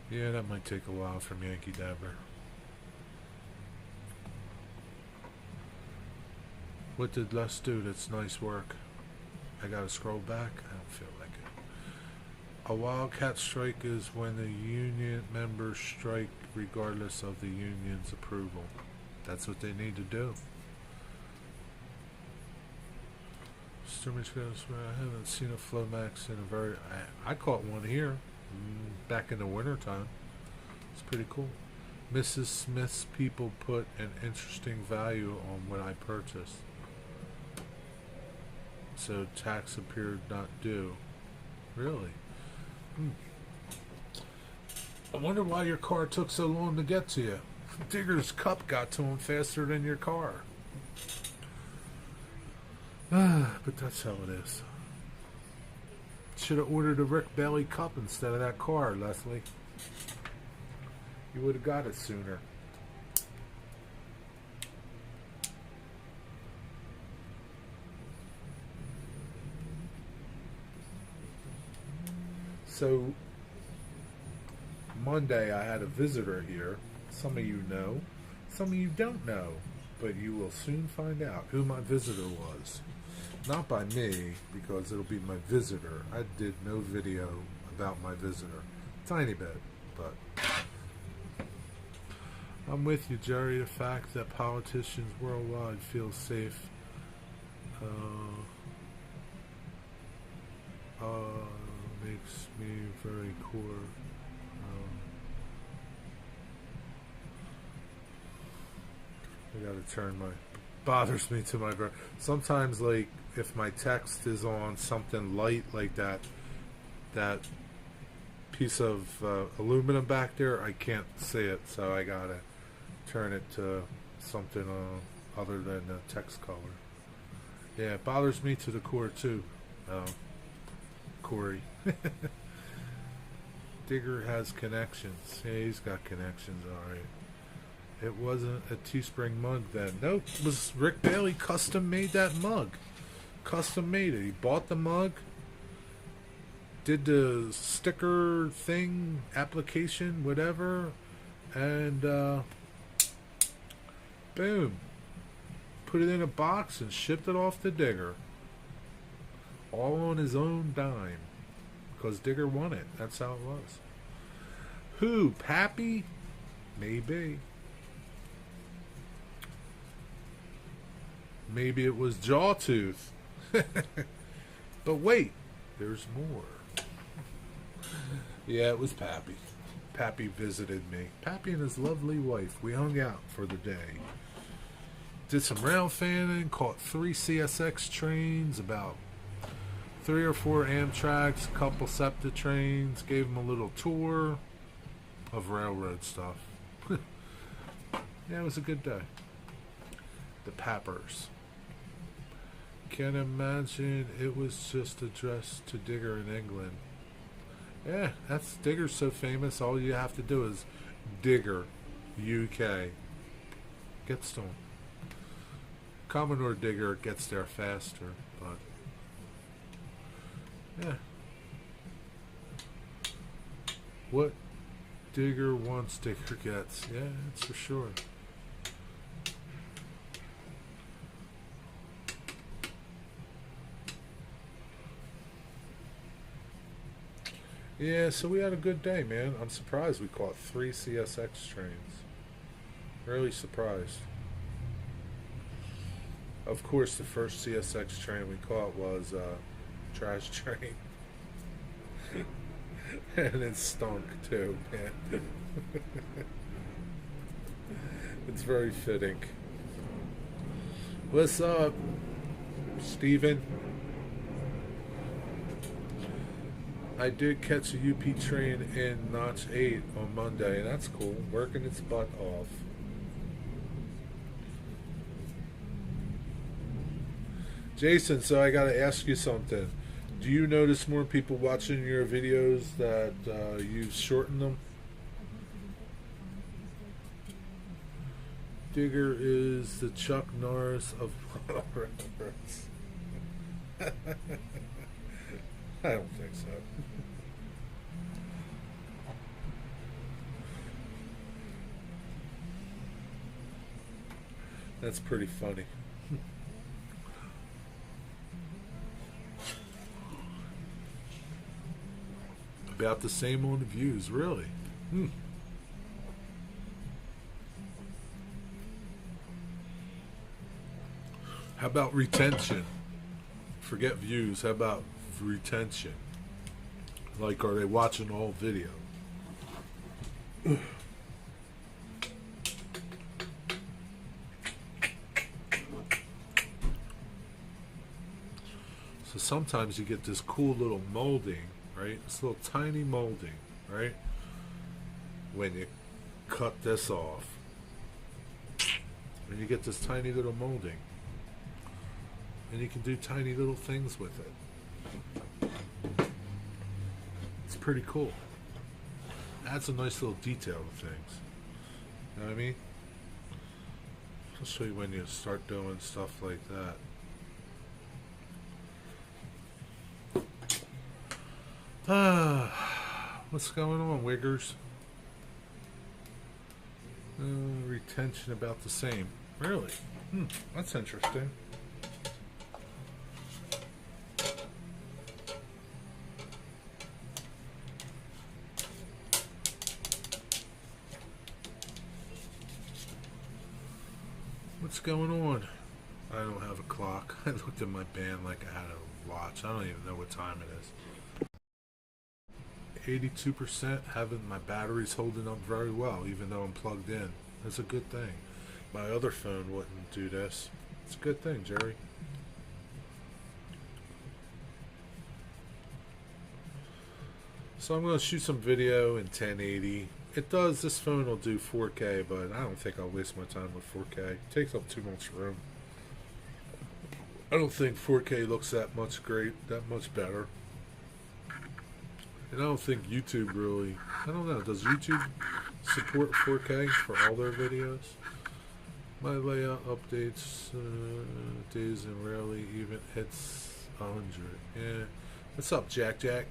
Yeah, that might take a while from Yankee Dabbler. What did Les do? That's nice work. I gotta scroll back. I don't feel like it. A wildcat strike is when the union members strike regardless of the union's approval. That's what they need to do. I haven't seen a Flomax in a very... I caught one here back in the winter time. It's pretty cool. Mrs. Smith's people put an interesting value on what I purchased. So tax appeared not due. Really? I wonder why your car took so long to get to you. Digger's cup got to him faster than your car. But that's how it is. Should have ordered a Rick Bailey cup instead of that car, Leslie. You would have got it sooner. So, Monday I had a visitor here. Some of you know, some of you don't know, but you will soon find out who my visitor was. Not by me, because it'll be my visitor. I did no video about my visitor. Tiny bit, but... I'm with you, Jerry. The fact that politicians worldwide feel safe makes me very poor. I gotta turn my... bothers me to my... Sometimes, like, if my text is on something light like that piece of aluminum back there, I can't see it, so I gotta turn it to something other than the text color. Yeah, it bothers me to the core too, Corey. Digger has connections. Yeah, he's got connections, alright. It wasn't a Teespring mug then. Nope, it was Rick Bailey custom made that mug. Custom made it. He bought the mug, did the sticker thing, application, whatever, and boom. Put it in a box and shipped it off to Digger. All on his own dime. Because Digger won it. That's how it was. Who? Pappy? Maybe. Maybe it was Jawtooth. But wait, there's more. Yeah, it was Pappy. Pappy visited me. Pappy and his lovely wife. We hung out for the day. Did some rail fanning, caught 3 CSX trains, about 3 or 4 Amtraks, a couple SEPTA trains, gave them a little tour of railroad stuff. Yeah, it was a good day. The Pappers. Can't imagine it was just addressed to Digger in England. Yeah, that's Digger's so famous, all you have to do is Digger, UK. Gets to him. Commodore Digger gets there faster, but yeah. What Digger wants, Digger gets. Yeah, that's for sure. Yeah, so we had a good day, man. I'm surprised we caught 3 CSX trains. Really surprised. Of course, the first CSX train we caught was a trash train. And it stunk, too, man. It's very fitting. What's up, Steven? I did catch a UP train in Notch 8 on Monday, and that's cool. Working its butt off. Jason, so I gotta ask you something. Do you notice more people watching your videos that you've shortened them? Digger is the Chuck Norris of railroads. I don't think so. That's pretty funny. About the same on the views, really. How about retention? Forget views. How about retention? Like, are they watching the whole video? So sometimes you get this cool little molding, right? This little tiny molding, right? When you cut this off, and you get this tiny little molding, and you can do tiny little things with it. It's pretty cool. Adds a nice little detail to things. You know what I mean? I'll show you when you start doing stuff like that. What's going on, Wiggers? Retention about the same. Really? That's interesting. What's going on? I don't have a clock. I looked at my band like I had a watch. I don't even know what time it is. 82%, having my batteries holding up very well, even though I'm plugged in. That's a good thing. My other phone wouldn't do this. It's a good thing, Jerry. So I'm going to shoot some video in 1080. It does, this phone will do 4K, but I don't think I'll waste my time with 4K. It takes up too much room. I don't think 4K looks that much better. And I don't think YouTube really, I don't know, does YouTube support 4K for all their videos? My layout updates days and rarely even hits 100. Yeah. What's up, Jack?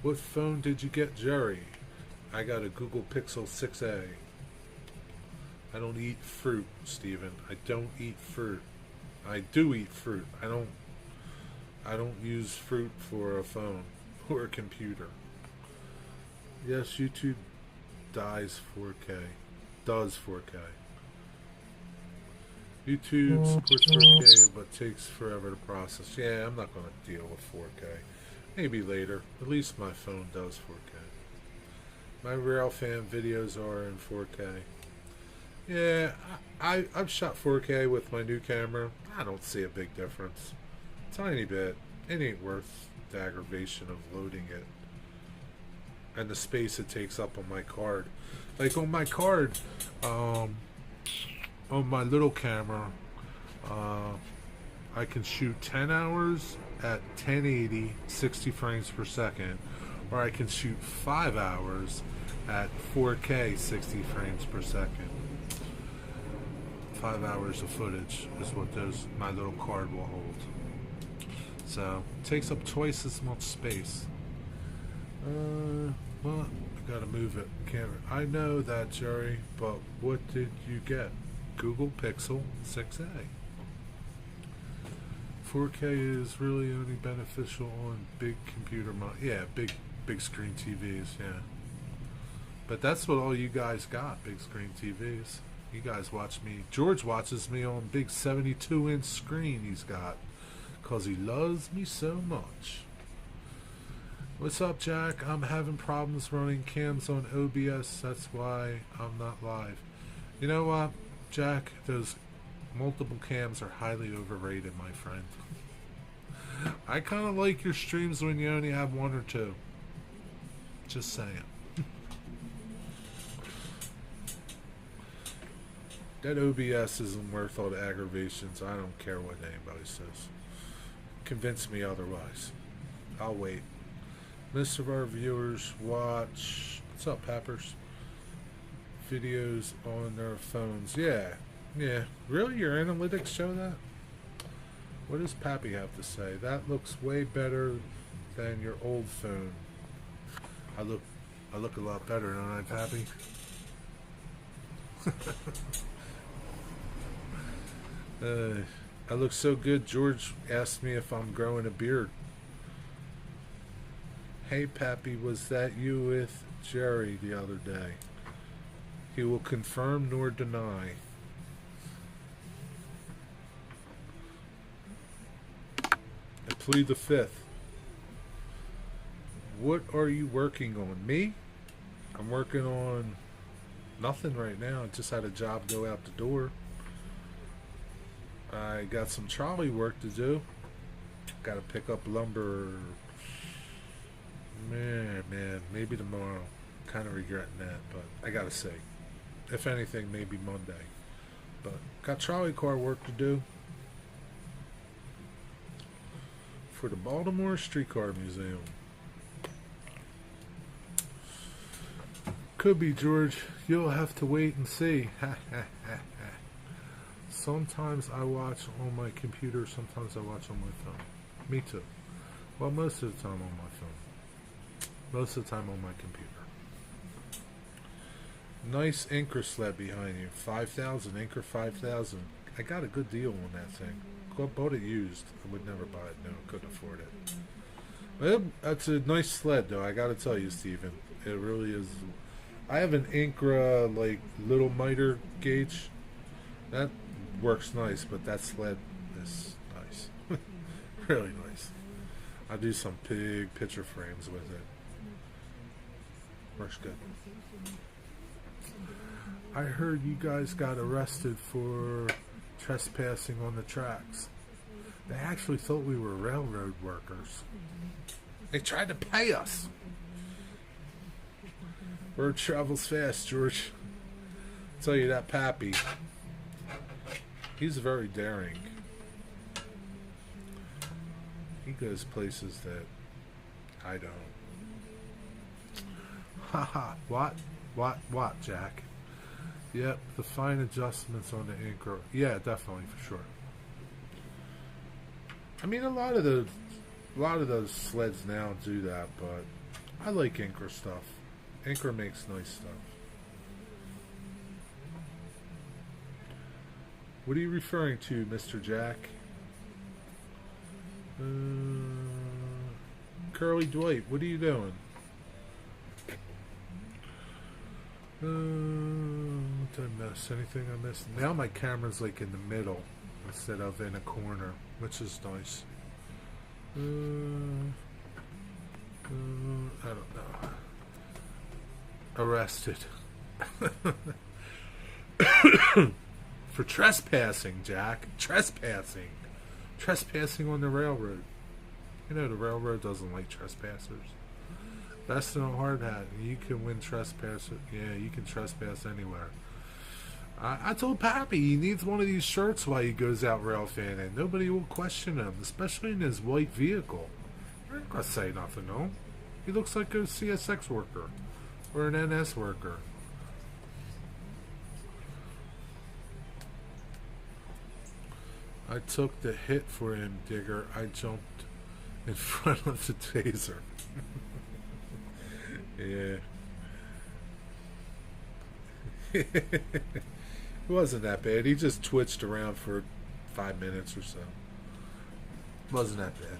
What phone did you get, Jerry? I got a Google Pixel 6a. I don't eat fruit, Steven. I don't eat fruit. I do eat fruit. I don't use fruit for a phone or a computer. Yes, YouTube dies 4K. Does 4K. YouTube supports 4K, but takes forever to process. Yeah, I'm not going to deal with 4K. Maybe later. At least my phone does 4K. My Railfan videos are in 4K. Yeah, I've shot 4K with my new camera. I don't see a big difference. Tiny bit. It ain't worth the aggravation of loading it. And the space it takes up on my card. Like on my card, on my little camera, I can shoot 10 hours at 1080, 60 frames per second, or I can shoot 5 hours at 4K, 60 frames per second. 5 hours of footage is what my little card will hold. So it takes up twice as much space. Well, I gotta move it. Camera. I know that, Jerry, but what did you get? Google Pixel 6a. 4K is really only beneficial on big computer yeah, big screen TVs, yeah. But that's what all you guys got, big screen TVs. You guys watch me. George watches me on big 72-inch screen he's got, because he loves me so much. What's up, Jack? I'm having problems running cams on OBS. That's why I'm not live. You know what, Jack? Those multiple cams are highly overrated, my friend. I kind of like your streams when you only have one or two. Just saying. That OBS isn't worth all the aggravations. I don't care what anybody says. Convince me otherwise. I'll wait. Most of our viewers watch, what's up, Peppers? Videos on their phones. Yeah. Really? Your analytics show that? What does Pappy have to say? That looks way better than your old phone. I look a lot better, don't I, Pappy? I look so good. George asked me if I'm growing a beard. Hey, Pappy, was that you with Jerry the other day? He will confirm nor deny. I plead the fifth. What are you working on? Me? I'm working on nothing right now. I just had a job go out the door. I got some trolley work to do. Got to pick up lumber. Man, maybe tomorrow. Kind of regretting that, but I gotta see. If anything, maybe Monday. But got trolley car work to do for the Baltimore Streetcar Museum. Could be, George. You'll have to wait and see. Sometimes I watch on my computer, sometimes I watch on my phone. Me too. Well, most of the time on my phone. Most of the time on my computer. Nice Anchor sled behind you. 5,000, Anchor 5,000. I got a good deal on that thing. I bought it used. I would never buy it. No, couldn't afford it. Well, that's a nice sled, though. I gotta tell you, Steven. It really is. I have an Anchor, like, little miter gauge. That works nice, but that sled is nice. Really nice. I do some big picture frames with it. Works good. I heard you guys got arrested for trespassing on the tracks. They actually thought we were railroad workers. They tried to pay us. Word travels fast, George. I'll tell you that Pappy. He's very daring. He goes places that I don't. Haha, what, Jack? Yep, the fine adjustments on the Anchor. Yeah, definitely, for sure. I mean, a lot of those sleds now do that, but I like Anchor stuff. Anchor makes nice stuff. What are you referring to, Mr. Jack? Curly Dwight, what are you doing? Did I miss anything? I missed. Now my camera's like in the middle instead of in a corner, which is nice. I don't know. Arrested for trespassing, Jack. Trespassing on the railroad. You know the railroad doesn't like trespassers. Best in a hard hat. You can win trespass. Yeah, you can trespass anywhere. I told Pappy he needs one of these shirts while he goes out rail fanning. Nobody will question him, especially in his white vehicle. You're not gonna say nothing, no. He looks like a CSX worker or an NS worker. I took the hit for him, Digger. I jumped in front of the taser. Yeah. It wasn't that bad. He just twitched around for 5 minutes or so. Wasn't that bad.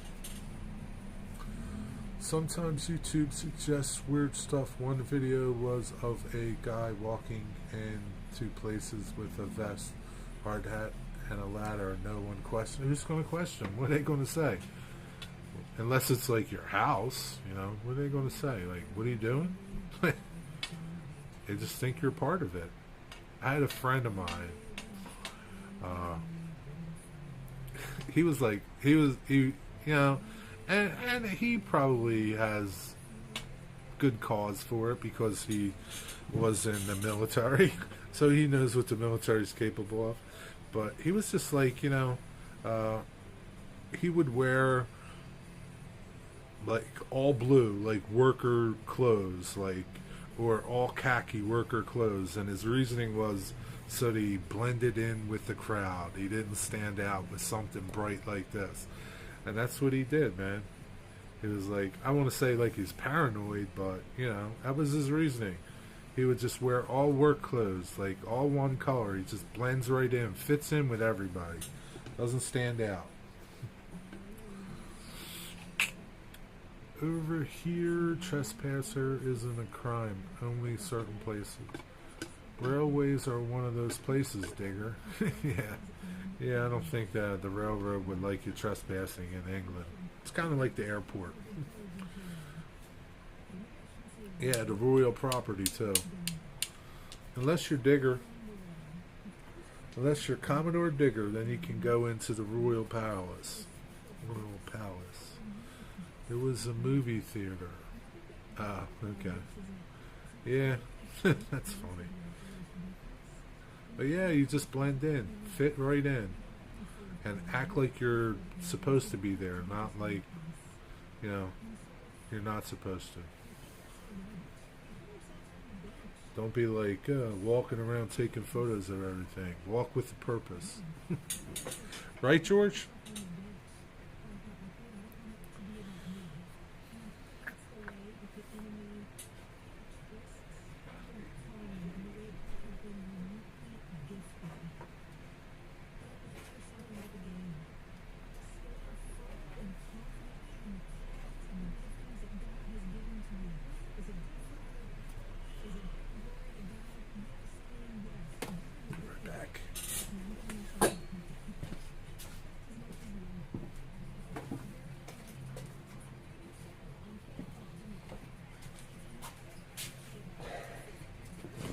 Sometimes YouTube suggests weird stuff. One video was of a guy walking into places with a vest, hard hat, and a ladder. No one questioned. Who's going to question? What are they going to say? Unless it's like your house, you know, what are they going to say? Like, what are you doing? They just think you're part of it. I had a friend of mine. He was like, you know, and he probably has good cause for it because he was in the military, so he knows what the military is capable of. But he was just like, you know, he would wear like all blue, like worker clothes, like, or all khaki worker clothes, and his reasoning was so that he blended in with the crowd. He didn't stand out with something bright like this. And that's what he did, man. He was like, I want to say like he's paranoid, but, you know, that was his reasoning. He would just wear all work clothes, like all one color. He just blends right in, fits in with everybody. Doesn't stand out. Over here, trespasser isn't a crime, only certain places. Railways are one of those places, Digger. Yeah, I don't think that the railroad would like you trespassing in England. It's kind of like the airport. Yeah, the royal property, too. Unless you're Digger. Unless you're Commodore Digger, then you can go into the Royal Palace. Royal Palace. It was a movie theater. Ah, okay. Yeah, that's funny. But yeah, you just blend in, fit right in, and act like you're supposed to be there, not like, you know, you're not supposed to. Don't be like walking around taking photos of everything. Walk with a purpose. Right, George?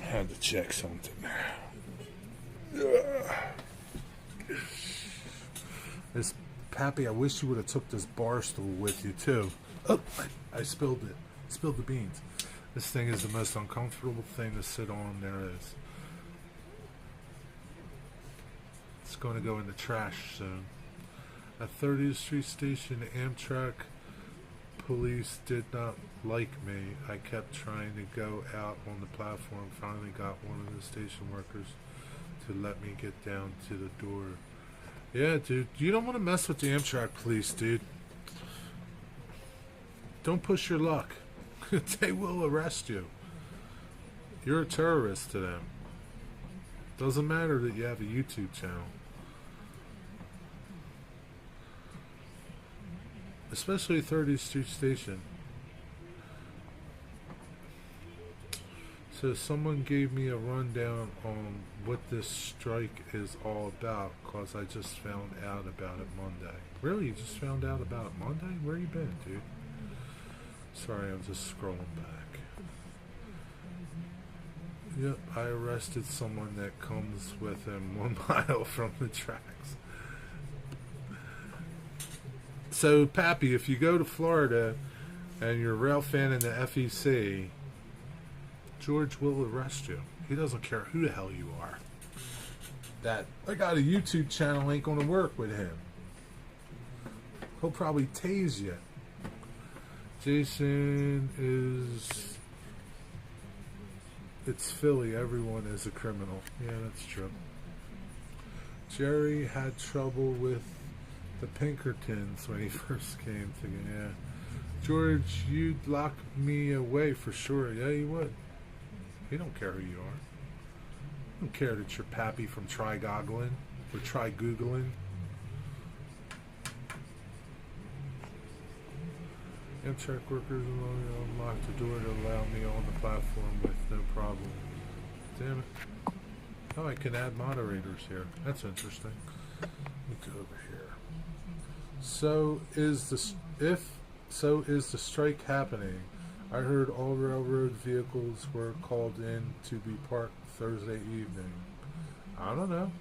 Had to check something. This Pappy, I wish you would have took this bar stool with you too. Oh, I spilled it. Spilled the beans. This thing is the most uncomfortable thing to sit on there is. It's going to go in the trash soon. At 30th Street Station, Amtrak police did not like me. I kept trying to go out on the platform. Finally got one of the station workers to let me get down to the door. Yeah, dude, you don't want to mess with the Amtrak police, dude. Don't push your luck. They will arrest you. You're a terrorist to them. Doesn't matter that you have a YouTube channel. Especially 30th Street Station. So someone gave me a rundown on what this strike is all about, cause I just found out about it Monday. Really, you just found out about it Monday? Where you been, dude? Sorry, I'm just scrolling back. Yep, I arrested someone that comes within 1 mile from the tracks. So, Pappy, if you go to Florida and you're a rail fan in the FEC, George will arrest you. He doesn't care who the hell you are. That I got a YouTube channel ain't gonna work with him. He'll probably tase you. Jason is... It's Philly. Everyone is a criminal. Yeah, that's true. Jerry had trouble with the Pinkertons when he first came to... Yeah. George, you'd lock me away for sure. Yeah, you would. He don't care who you are. He don't care that you're Pappy from Try Goggling or Try Googling. Amtrak workers unlock the door to allow me on the platform with no problem. Damn it. Oh, I can add moderators here. That's interesting. Let me go over here. So is the strike happening? I heard all railroad vehicles were called in to be parked Thursday evening. I don't know.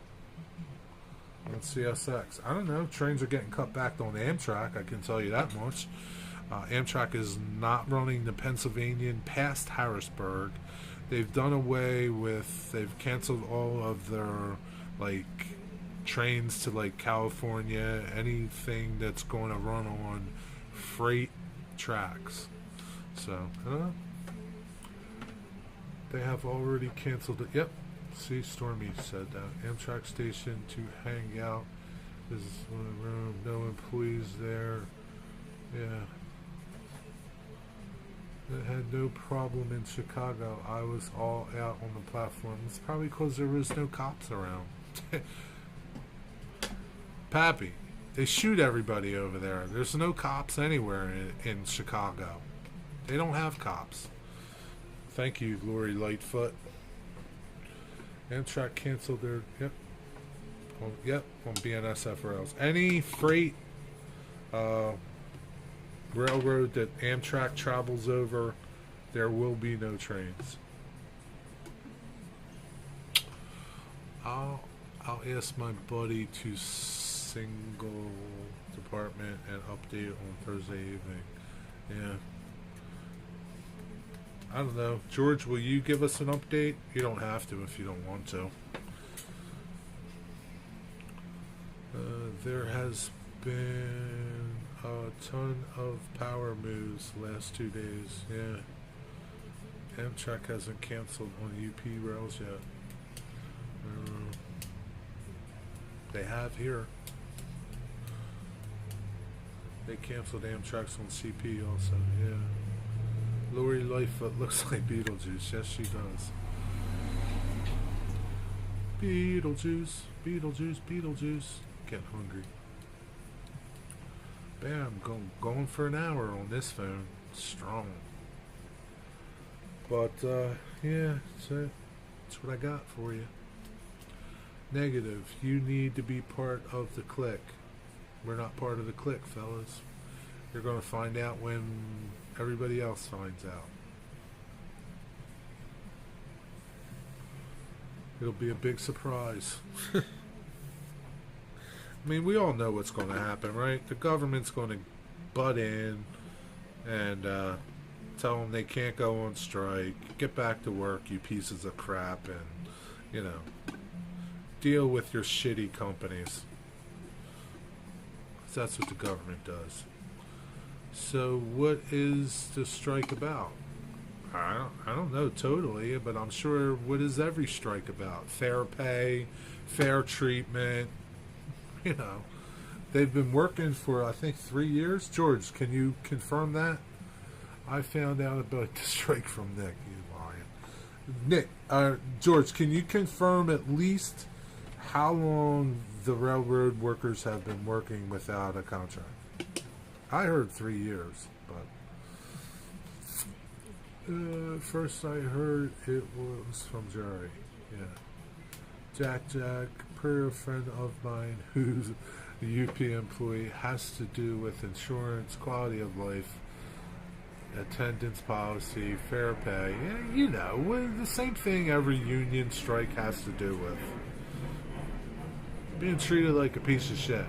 On CSX. I don't know. Trains are getting cut back on Amtrak, I can tell you that much. Amtrak is not running the Pennsylvanian past Harrisburg. They've done away with, they've canceled all of their, like, trains to, like, California, anything that's going to run on freight tracks. So, I don't know. They have already canceled it. Yep. See, Stormy said that. Amtrak station to hang out is one room, no employees there. Yeah. It had no problem in Chicago. I was all out on the platform. It's probably because there was no cops around. Pappy, they shoot everybody over there. There's no cops anywhere in Chicago. They don't have cops. Thank you, Lori Lightfoot. Amtrak canceled their... Yep. On BNSF rails. Any freight... railroad that Amtrak travels over, there will be no trains. I'll ask my buddy to single department and update on Thursday evening. Yeah. I don't know. George, will you give us an update? You don't have to if you don't want to. There has been a ton of power moves last 2 days. Yeah. Amtrak hasn't canceled on UP rails yet. They have here. They canceled Amtrak's on CP also. Yeah. Lori Lightfoot looks like Beetlejuice. Yes, she does. Beetlejuice, Beetlejuice, Beetlejuice. Getting hungry. Bam, going for an hour on this phone. Strong. But, yeah, that's what I got for you. Negative. You need to be part of the clique. We're not part of the clique, fellas. You're going to find out when everybody else finds out. It'll be a big surprise. I mean, we all know what's going to happen, right? The government's going to butt in and tell them they can't go on strike. Get back to work, you pieces of crap, and, you know, deal with your shitty companies. That's what the government does. So what is the strike about? I don't know totally, but I'm sure what is every strike about? Fair pay, fair treatment. You know, they've been working for, I think, 3 years. George, can you confirm that? I found out about the strike from Nick. You lying. Nick, George, can you confirm at least how long the railroad workers have been working without a contract? I heard 3 years, but First I heard it was from Jerry. Yeah. Jack, per a friend of mine who's a UP employee, has to do with insurance, quality of life, attendance policy, fair pay. Yeah, you know, the same thing every union strike has to do with. Being treated like a piece of shit.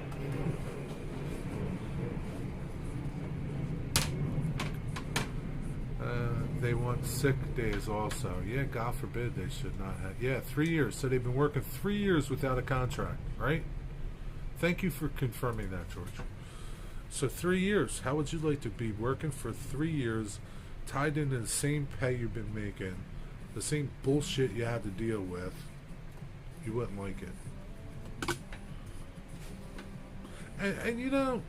They want sick days also. Yeah, God forbid they should not have. Yeah, 3 years. So they've been working 3 years without a contract, right? Thank you for confirming that, George. So 3 years. How would you like to be working for 3 years, tied into the same pay you've been making, the same bullshit you had to deal with? You wouldn't like it. And you know,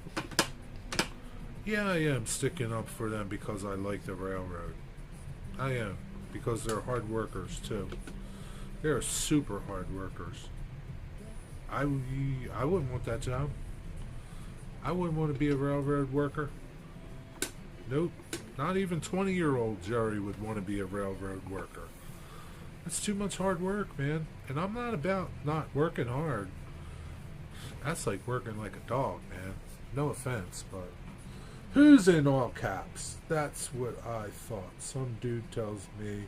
yeah, I am sticking up for them because I like the railroad. I am, because they're hard workers too. They're super hard workers. I wouldn't want that job. I wouldn't want to be a railroad worker. Nope. Not even 20-year-old Jerry would want to be a railroad worker. That's too much hard work, man. And I'm not about not working hard. That's like working like a dog, man. No offense, but who's in all caps? That's what I thought. Some dude tells me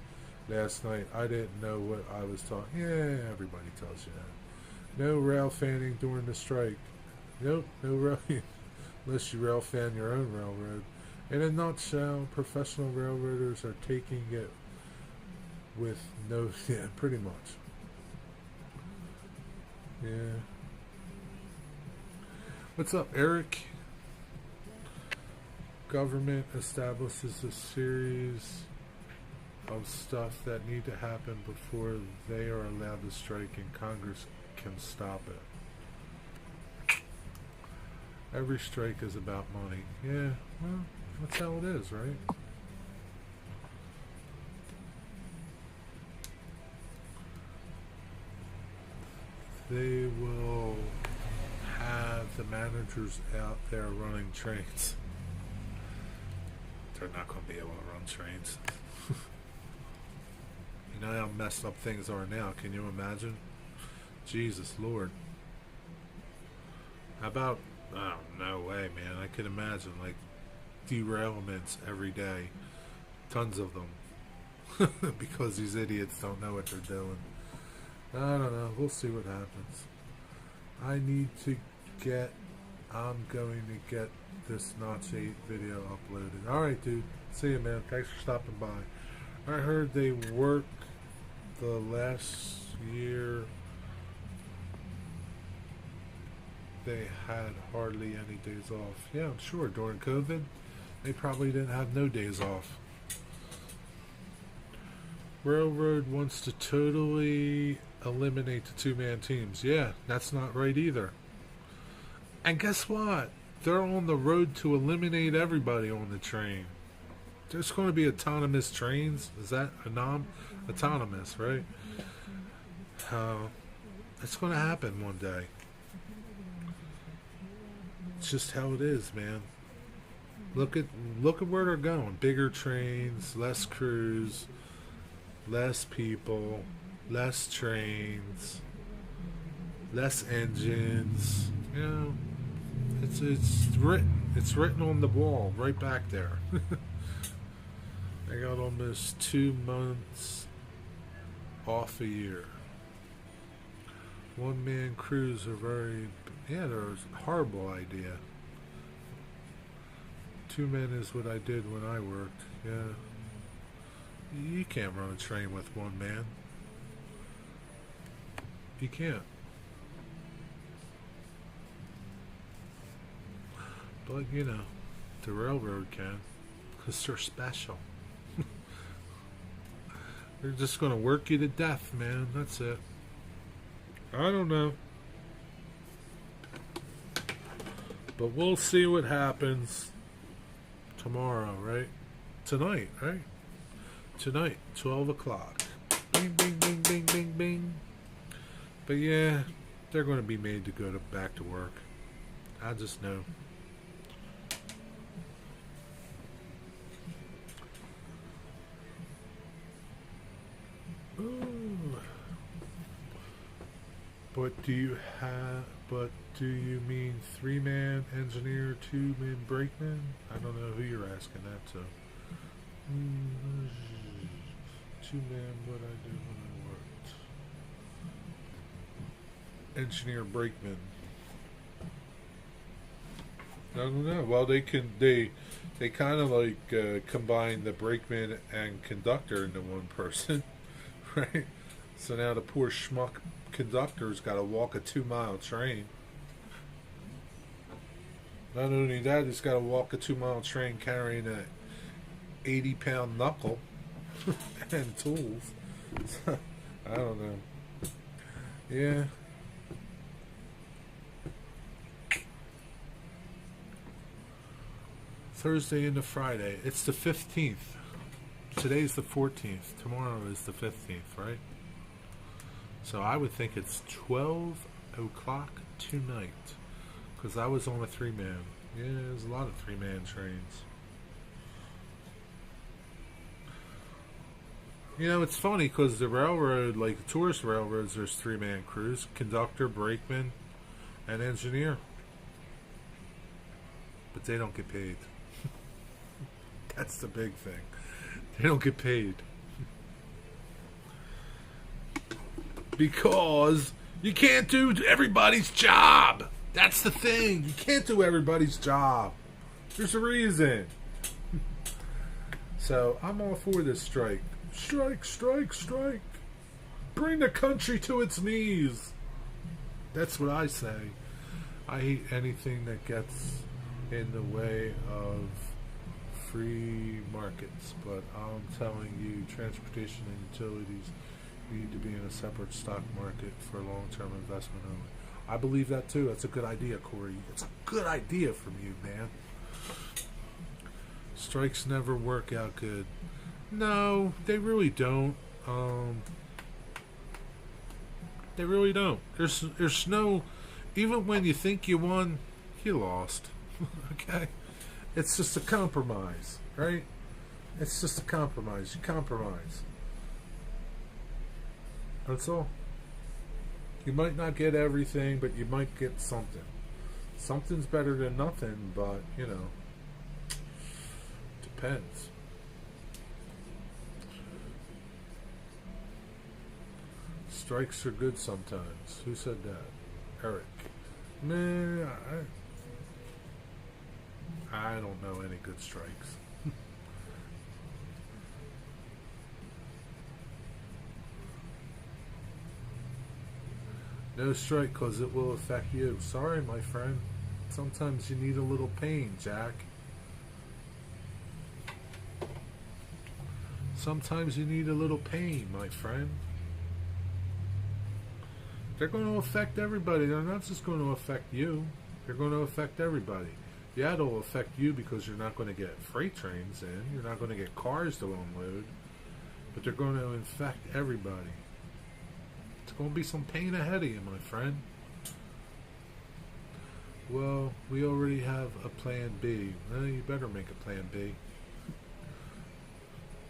last night. I didn't know what I was talking. Yeah, everybody tells you that. No rail fanning during the strike. Nope, no rail. Unless you rail fan your own railroad. In a nutshell, professional railroaders are taking it with no. Yeah, pretty much. Yeah. What's up, Eric? Government establishes a series of stuff that need to happen before they are allowed to strike, and Congress can stop it. Every strike is about money. Yeah, well, that's how it is, right? They will have the managers out there running trains. They're not going to be able to run trains. You know how messed up things are now. Can you imagine? Jesus Lord. How about, oh, no way, man. I could imagine, like, derailments every day. Tons of them. Because these idiots don't know what they're doing. I don't know. We'll see what happens. I'm going to get this Notch 8 video uploaded. Alright, dude. See you, man. Thanks for stopping by. I heard they worked the last year. They had hardly any days off. Yeah, I'm sure. During COVID, they probably didn't have no days off. Railroad wants to totally eliminate the two-man teams. Yeah, that's not right either. And guess what? They're on the road to eliminate everybody on the train. There's going to be autonomous trains. Is that autonomous, right? It's going to happen one day. It's just how it is, man. Look at where they're going. Bigger trains, less crews, less people, less trains, less engines. You know, it's written. It's written on the wall right back there. I got almost 2 months off a year. One-man crews are they're a horrible idea. 2 men is what I did when I worked. Yeah. You can't run a train with 1 man. You can't. But, you know, the railroad can. Because they're special. They're just going to work you to death, man. That's it. I don't know. But we'll see what happens tomorrow, right? Tonight, right? Tonight, 12 o'clock. Bing, bing, bing, bing, bing, bing. But yeah, they're going to be made to go back to work. I just know. Ooh. But do you have? But do you mean 3-man engineer, 2-man brakeman? I don't know who you're asking that to. 2-man, what I do when I worked. Engineer, brakeman. I don't know. Well, they kind of like combine the brakeman and conductor into one person, right? So now the poor schmuck conductor's got to walk a 2-mile train. Not only that, he's got to walk a 2-mile train carrying a 80-pound knuckle and tools. I don't know. Yeah. Thursday into Friday. It's the 15th. Today's the 14th. Tomorrow is the 15th, right? So I would think it's 12 o'clock tonight. Because I was on a 3-man. Yeah, there's a lot of 3-man trains. You know, it's funny because the railroad, like the tourist railroads, there's 3-man crews. Conductor, brakeman, and engineer. But they don't get paid. That's the big thing. They don't get paid. Because you can't do everybody's job. That's the thing. You can't do everybody's job. There's a reason. So I'm all for this strike. Strike, strike, strike. Bring the country to its knees. That's what I say. I hate anything that gets in the way of free markets, but I'm telling you, transportation and utilities need to be in a separate stock market for long-term investment only. I believe that too. That's a good idea, Corey. It's a good idea from you, man. Strikes never work out good. No, they really don't. They really don't. There's no, even when you think you won, you lost. Okay? It's just a compromise, right? It's just a compromise. You compromise. That's all. You might not get everything, but you might get something. Something's better than nothing, but, you know, depends. Strikes are good sometimes. Who said that? Eric. Man, I don't know any good strikes. No strike because it will affect you. Sorry, my friend. Sometimes you need a little pain, Jack. Sometimes you need a little pain, my friend. They're going to affect everybody. They're not just going to affect you. They're going to affect everybody. Yeah, it'll affect you because you're not going to get freight trains in. You're not going to get cars to unload. But they're going to infect everybody. It's going to be some pain ahead of you, my friend. Well, we already have a plan B. Well, you better make a plan B.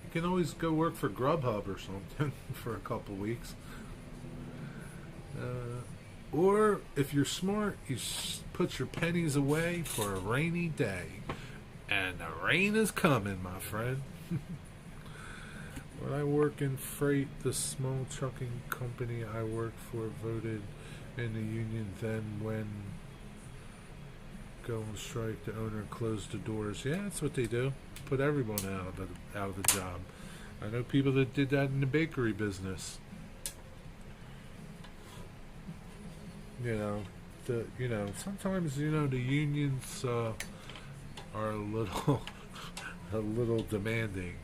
You can always go work for Grubhub or something for a couple weeks. Or, if you're smart, you put your pennies away for a rainy day. And the rain is coming, my friend. When I work in freight, the small trucking company I worked for voted in the union. Then when go on strike, the owner closed the doors. Yeah, that's what they do. Put everyone out of the job. I know people that did that in the bakery business. Sometimes the unions are a little demanding,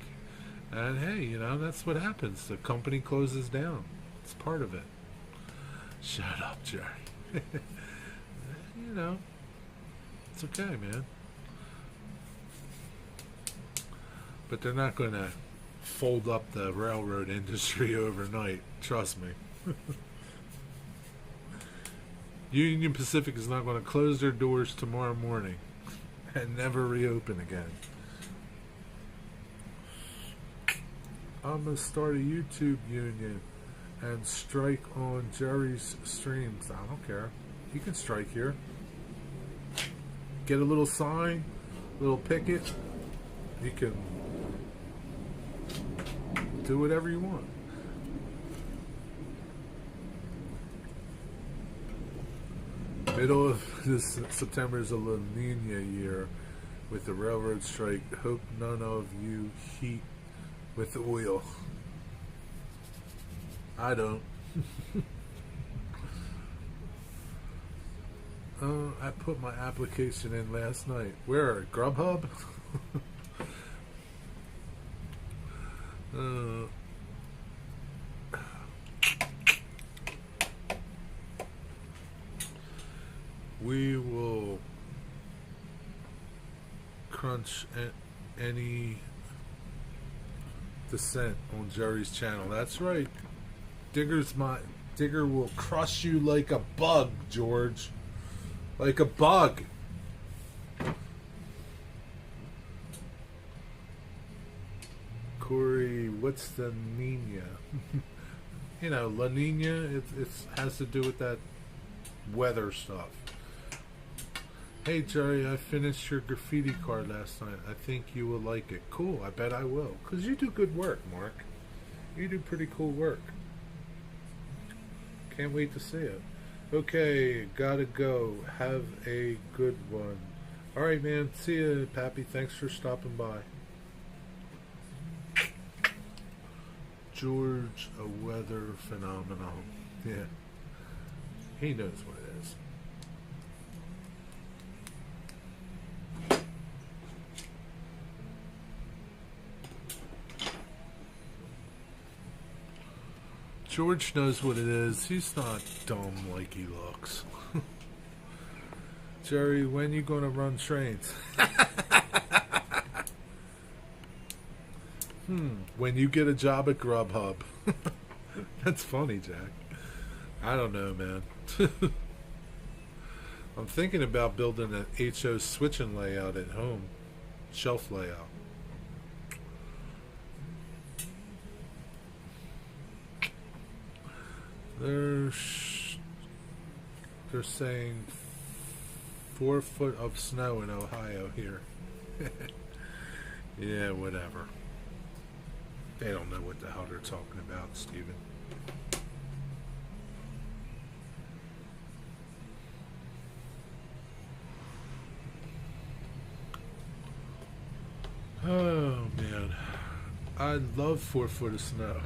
and hey, that's what happens. The company closes down. It's part of it. Shut up, Jerry. It's okay, man. But they're not going to fold up the railroad industry overnight. Trust me. Union Pacific is not going to close their doors tomorrow morning and never reopen again. I'm gonna start a YouTube union and strike on Jerry's streams. I don't care. You can strike here. Get a little sign, little picket. You can do whatever you want. Middle of this September is a La Nina year with the railroad strike. Hope none of you heat with the oil. I don't. I put my application in last night. Where? Grubhub? We will crunch any dissent on Jerry's channel. That's right. Digger will crush you like a bug, George. Like a bug. Corey, what's the Nina? You know, La Nina, it has to do with that weather stuff. Hey Jerry, I finished your graffiti card last night. I think you will like it. Cool, I bet I will. Because you do good work, Mark. You do pretty cool work. Can't wait to see it. Okay, gotta go. Have a good one. Alright, man. See ya, Pappy. Thanks for stopping by. George, a weather phenomenon. Yeah. He knows what it is. George knows what it is. He's not dumb like he looks. Jerry, when you gonna run trains? When you get a job at Grubhub. That's funny, Jack. I don't know, man. I'm thinking about building an HO switching layout at home. Shelf layout. They're saying 4 foot of snow in Ohio here. Yeah, whatever. They don't know what the hell they're talking about, Steven. Oh, man. I love 4 foot of snow.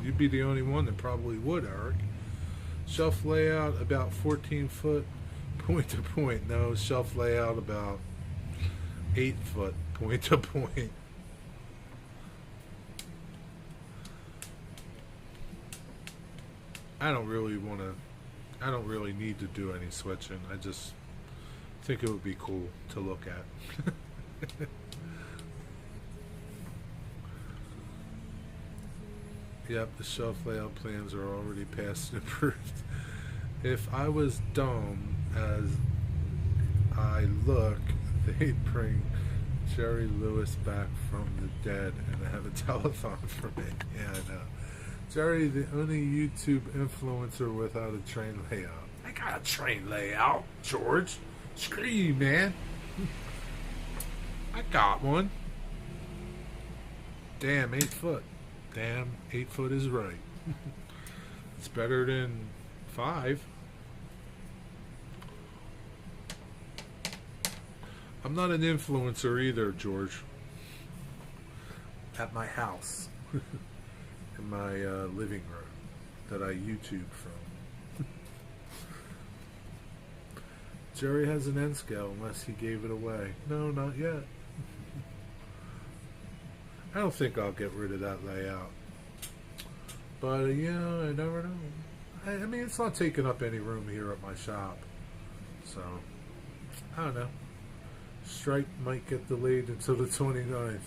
You'd be the only one that probably would, Eric. Shelf layout about 14 foot point to point. No, shelf layout about 8 foot point to point. I don't really need to do any switching. I just think it would be cool to look at. Yep, the shelf layout plans are already passed and approved. If I was dumb as I look, they'd bring Jerry Lewis back from the dead and have a telethon for me. Yeah, I know. Jerry, the only YouTube influencer without a train layout. I got a train layout, George. Screw you, man. I got one. Damn, 8 foot. Damn, 8 foot is right. It's better than 5. I'm not an influencer either, George. At my house. In my living room that I YouTube from. Jerry has an N scale unless he gave it away. No, not yet. I don't think I'll get rid of that layout. But, you know, I never know. I mean, it's not taking up any room here at my shop. So, I don't know. Strike might get delayed until the 29th.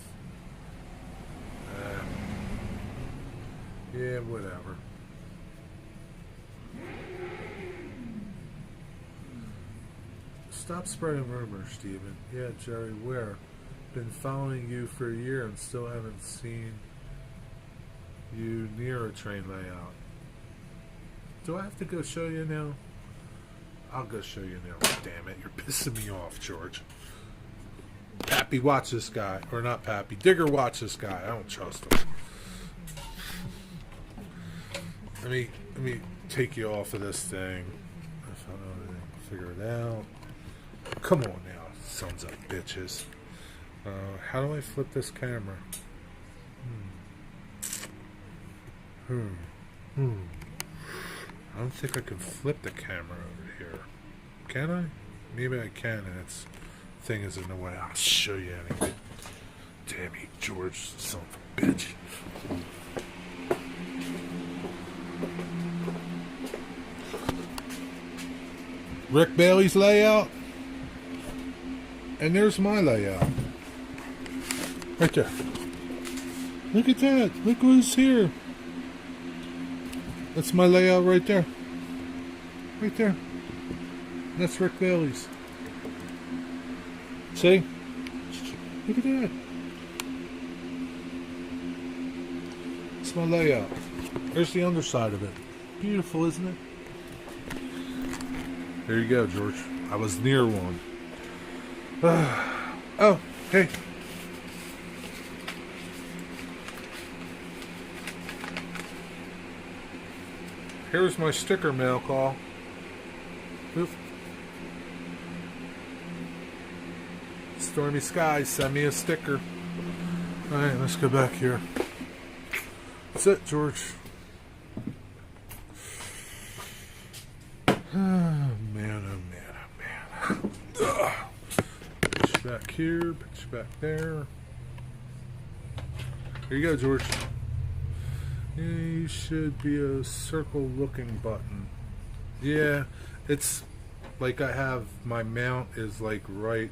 Yeah, whatever. Stop spreading rumors, Steven. Yeah, Jerry, where? been following you for a year and still haven't seen you near a train layout. Do I have to go show you now? I'll go show you now. Damn it, you're pissing me off, George. Pappy, watch this guy. Or not Pappy. Digger, watch this guy. I don't trust him. Let me take you off of this thing. If I don't figure it out. Come on now, sons of bitches. How do I flip this camera? I don't think I can flip the camera over here. Can I? Maybe I can, and its thing is in the way. I'll show you anyway. Damn you, George, son of a bitch. Rick Bailey's layout. And there's my layout. Right there. Look at that. Look who's here. That's my layout right there. Right there. That's Rick Bailey's. See? Look at that. It's my layout. There's the underside of it. Beautiful, isn't it? There you go, George. I was near one. Oh, hey. Here's my sticker mail call. Oop. Stormy skies, send me a sticker. Alright, let's go back here. That's it, George. Oh, man, oh, man, oh, man. Ugh. Put you back here, put you back there. Here you go, George. Yeah, you should be a circle-looking button. Yeah, it's like I have my mount is like right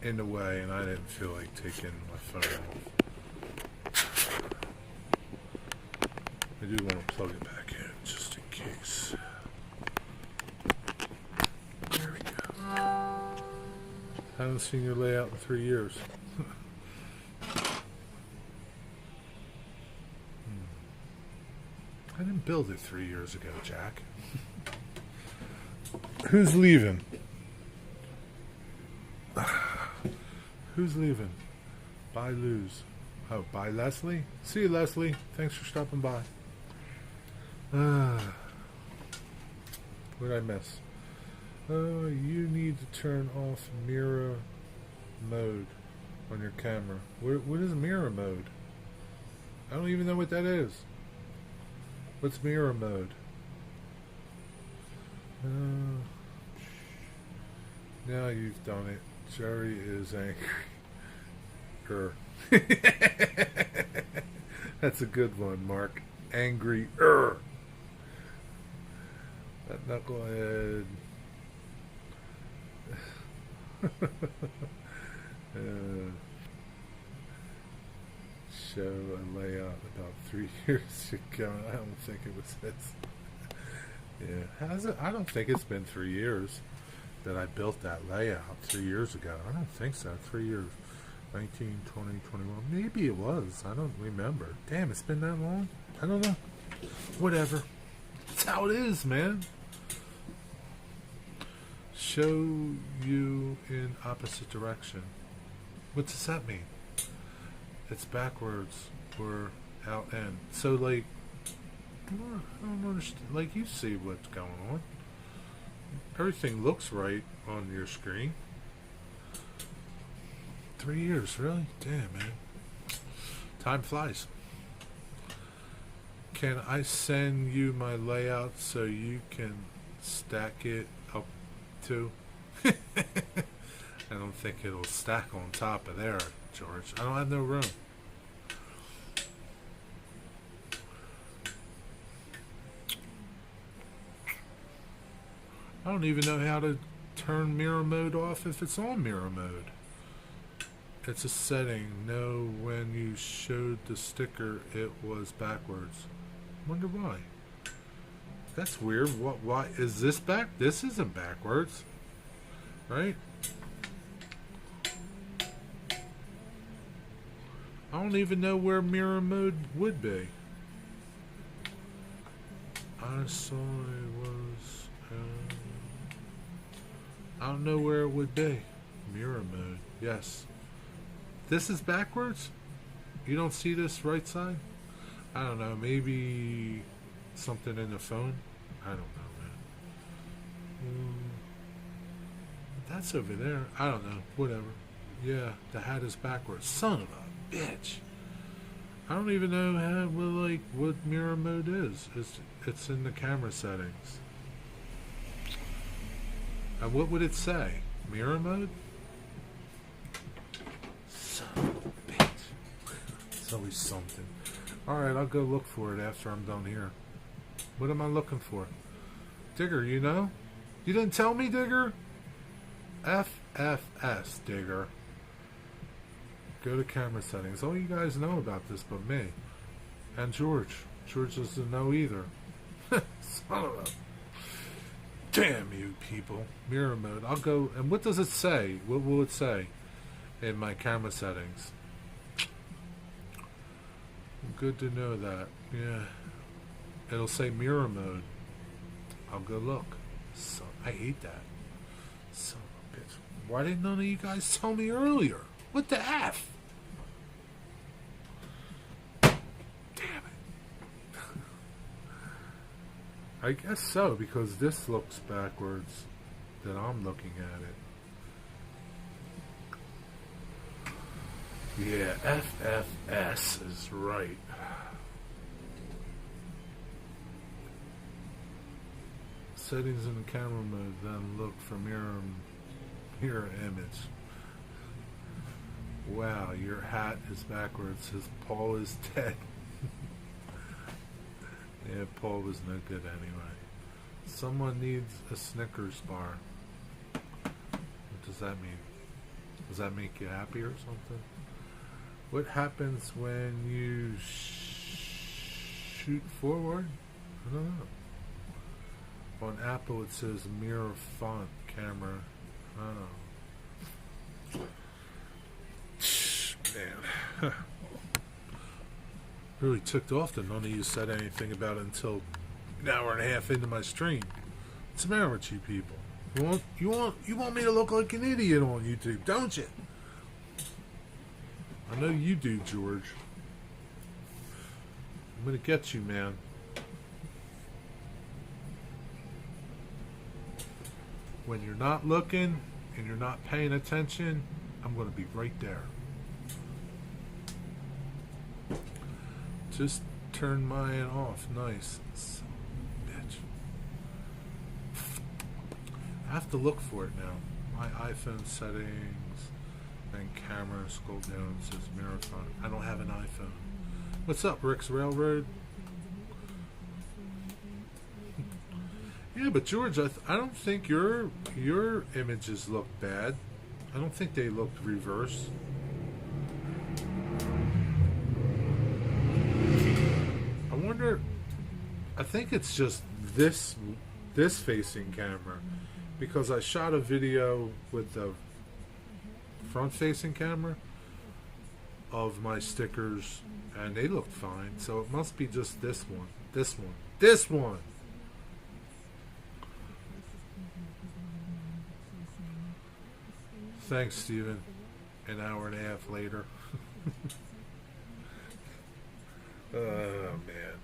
in the way, and I didn't feel like taking my phone off. I do want to plug it back in just in case. There we go. I haven't seen your layout in 3 years. I didn't build it 3 years ago, Jack. Who's leaving? Who's leaving? Bye, Luz. Oh, bye, Leslie? See you, Leslie. Thanks for stopping by. What did I miss? You need to turn off mirror mode on your camera. What is mirror mode? I don't even know what that is. What's mirror mode? Now you've done it. Jerry is angry. That's a good one, Mark. Angry. That knucklehead. Show a layout about 3 years ago. I don't think it was this. Yeah, has it? I don't think it's been 3 years that I built that layout 3 years ago. I don't think so. 3 years. 19, 20, 21. Maybe it was. I don't remember. Damn, it's been that long? I don't know. Whatever. That's how it is, man. Show you in opposite direction. What does that mean? It's backwards or out end. So, like, I don't understand. Like, you see what's going on. Everything looks right on your screen. 3 years, really? Damn, man. Time flies. Can I send you my layout so you can stack it up too? I don't think it'll stack on top of there, George. I don't have no room. I don't even know how to turn mirror mode off if it's on mirror mode. It's a setting. No, when you showed the sticker, it was backwards. Wonder why. That's weird. What? Why is this back? This isn't backwards, right? I don't even know where mirror mode would be. I saw it was. I don't know where it would be. Mirror mode. Yes. This is backwards? You don't see this right side? I don't know. Maybe something in the phone? I don't know, man. That's over there. I don't know. Whatever. Yeah, the hat is backwards. Son of a bitch. I don't even know what mirror mode is. It's in the camera settings. And what would it say? Mirror mode? Son of a bitch. It's always something. Alright, I'll go look for it after I'm done here. What am I looking for? Digger, you know? You didn't tell me, Digger? FFS, Digger. Go to camera settings. All you guys know about this but me. And George. George doesn't know either. Son of a... Damn you people. Mirror mode. I'll go... And what does it say? What will it say in my camera settings? Good to know that. Yeah. It'll say mirror mode. I'll go look. So, I hate that. Son of a bitch. Why didn't none of you guys tell me earlier? What the F? Damn it. I guess so, because this looks backwards that I'm looking at it. Yeah, FFS is right. Settings in the camera mode, then look for mirror image. Wow, your hat is backwards. His Paul is dead. Yeah, Paul was no good anyway. Someone needs a Snickers bar. What does that mean? Does that make you happy or something? What happens when you shoot forward? I don't know. On Apple it says mirror font camera. Oh. Man. Really ticked off that none of you said anything about it until an hour and a half into my stream. What's the matter with you people? You want me to look like an idiot on YouTube, don't you? I know you do, George. I'm gonna get you, man. When you're not looking and you're not paying attention, I'm going to be right there. Just turn mine off. Nice. Son of a bitch. I have to look for it now. My iPhone settings and camera. Scroll down. It says marathon. I don't have an iPhone. What's up, Rick's Railroad? Yeah, but George, I don't think your images look bad. I don't think they looked reversed. I wonder. I think it's just this facing camera, because I shot a video with the front facing camera of my stickers and they looked fine. So it must be just this one. This one. This one. Thanks, Steven. An hour and a half later. Oh, man.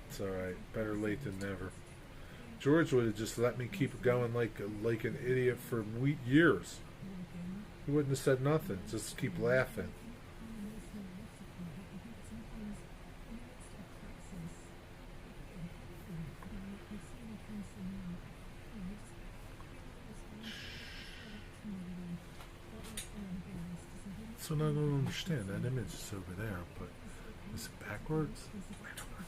It's alright. Better late than never. George would have just let me keep going like an idiot for years. He wouldn't have said nothing. Just keep laughing. So I don't understand. That image is over there, but is it backwards? I don't know.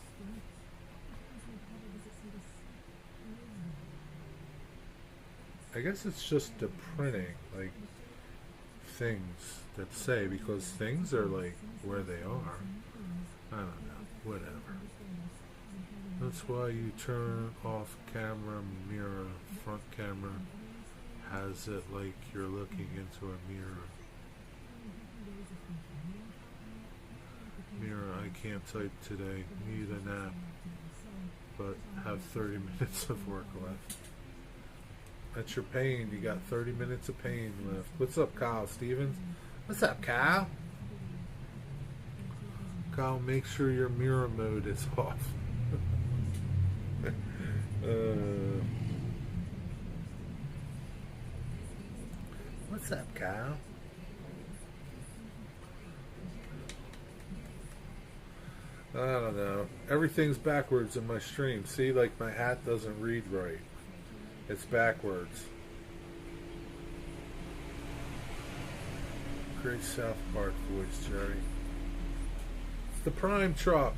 I guess it's just the printing, like things that say, because things are like where they are. I don't know. Whatever. That's why you turn off camera mirror. Front camera has it like you're looking into a mirror. Mira, I can't type today. Need a nap. But have 30 minutes of work left. That's your pain. You got 30 minutes of pain left. What's up, Kyle Stevens? What's up, Kyle? Kyle, make sure your mirror mode is off. What's up, Kyle? I don't know. Everything's backwards in my stream. See, like my hat doesn't read right. It's backwards. Great South Park voice, Jerry. It's the Prime truck.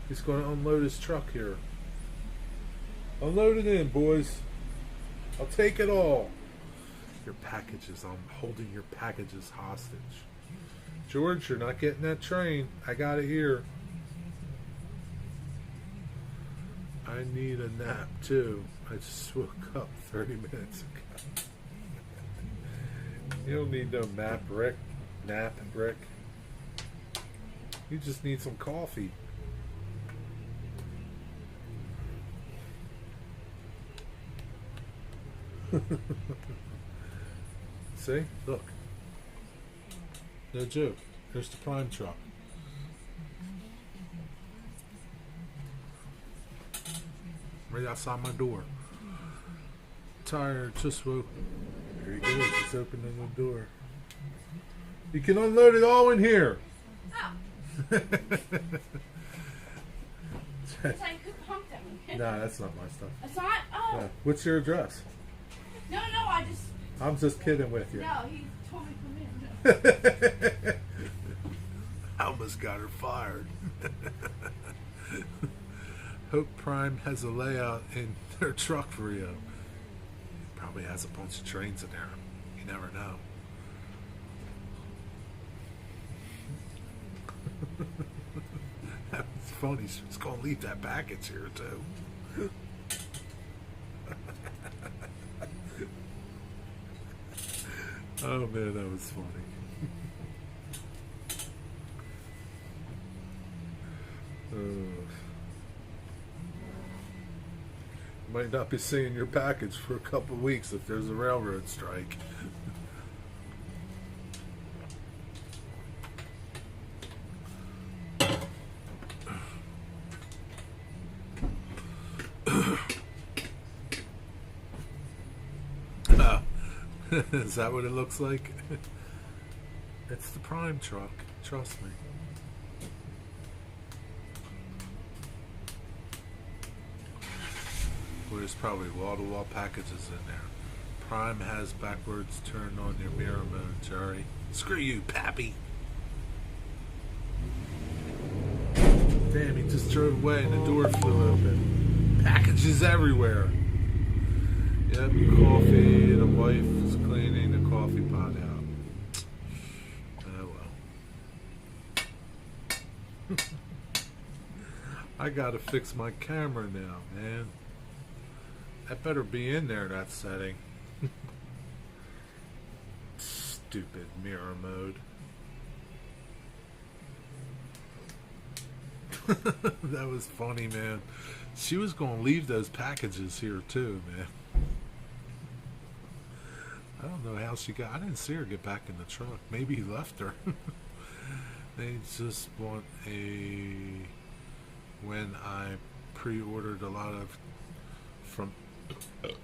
He's going to unload his truck here. Unload it in, boys. I'll take it all. Your packages. I'm holding your packages hostage. George, you're not getting that train. I got it here. I need a nap too. I just woke up 30 minutes ago. You don't need no nap, Rick. Nap, Rick. You just need some coffee. See? Look. No joke. Here's the Prime truck. Right outside my door. Tired, just woke. Here he goes. He's opening the door. You can unload it all in here. Oh. It's like, who pumped at me? Nah, that's not my stuff. It's not? Oh. No. What's your address? No, I just... I'm just kidding with you. No, he told me to come in. I almost got her fired. Hope Prime has a layout in their truck for you. Probably has a bunch of trains in there. You never know. That's funny. She's going to leave that package here, too. Oh, man, that was funny. Might not be seeing your package for a couple of weeks if there's a railroad strike. Is that what it looks like? It's the Prime truck, trust me. Well, there's probably wall-to-wall packages in there. Prime has backwards turned on your mirror mode, Jerry. Screw you, Pappy. Damn, he just drove away and the door flew open. Packages everywhere. Yep, coffee. The wife is cleaning the coffee pot out. Oh well. I gotta fix my camera now, man. That better be in there, that setting. Stupid mirror mode. That was funny, man. She was going to leave those packages here too, man. I don't know how she got. I didn't see her get back in the truck. Maybe he left her. They just want a... When I pre-ordered a lot of... From...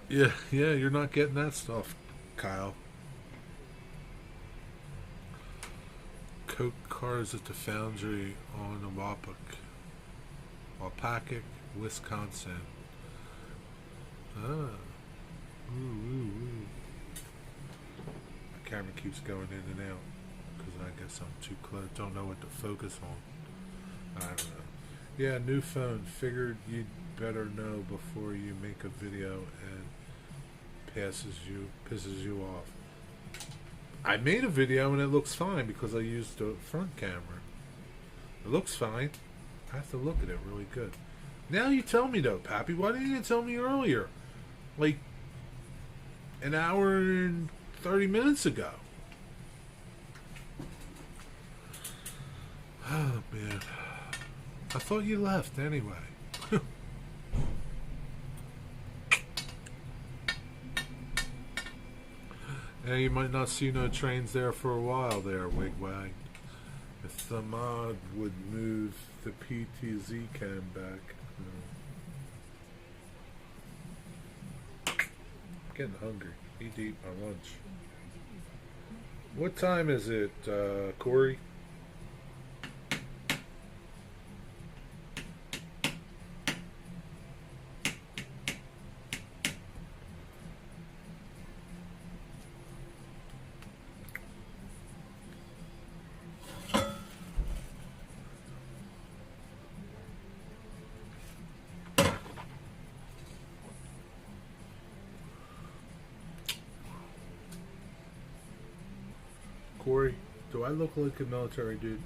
Yeah, you're not getting that stuff, Kyle. Coke cars at the foundry on the Waupaca, Wisconsin. Ah. Ooh. My camera keeps going in and out because I guess I'm too close. Don't know what to focus on. I don't know. Yeah, new phone. Figured you'd better know before you make a video and pisses you off. I made a video and it looks fine because I used the front camera. It looks fine. I have to look at it really good. Now you tell me though, Pappy. Why didn't you tell me earlier? Like an hour and 30 minutes ago. Oh, man. I thought you left anyway. Yeah, you might not see no trains there for a while there, Wigwag. If the mod would move the PTZ cam back. I'm getting hungry. Need to eat my lunch. What time is it, Corey? Corey, do I look like a military dude?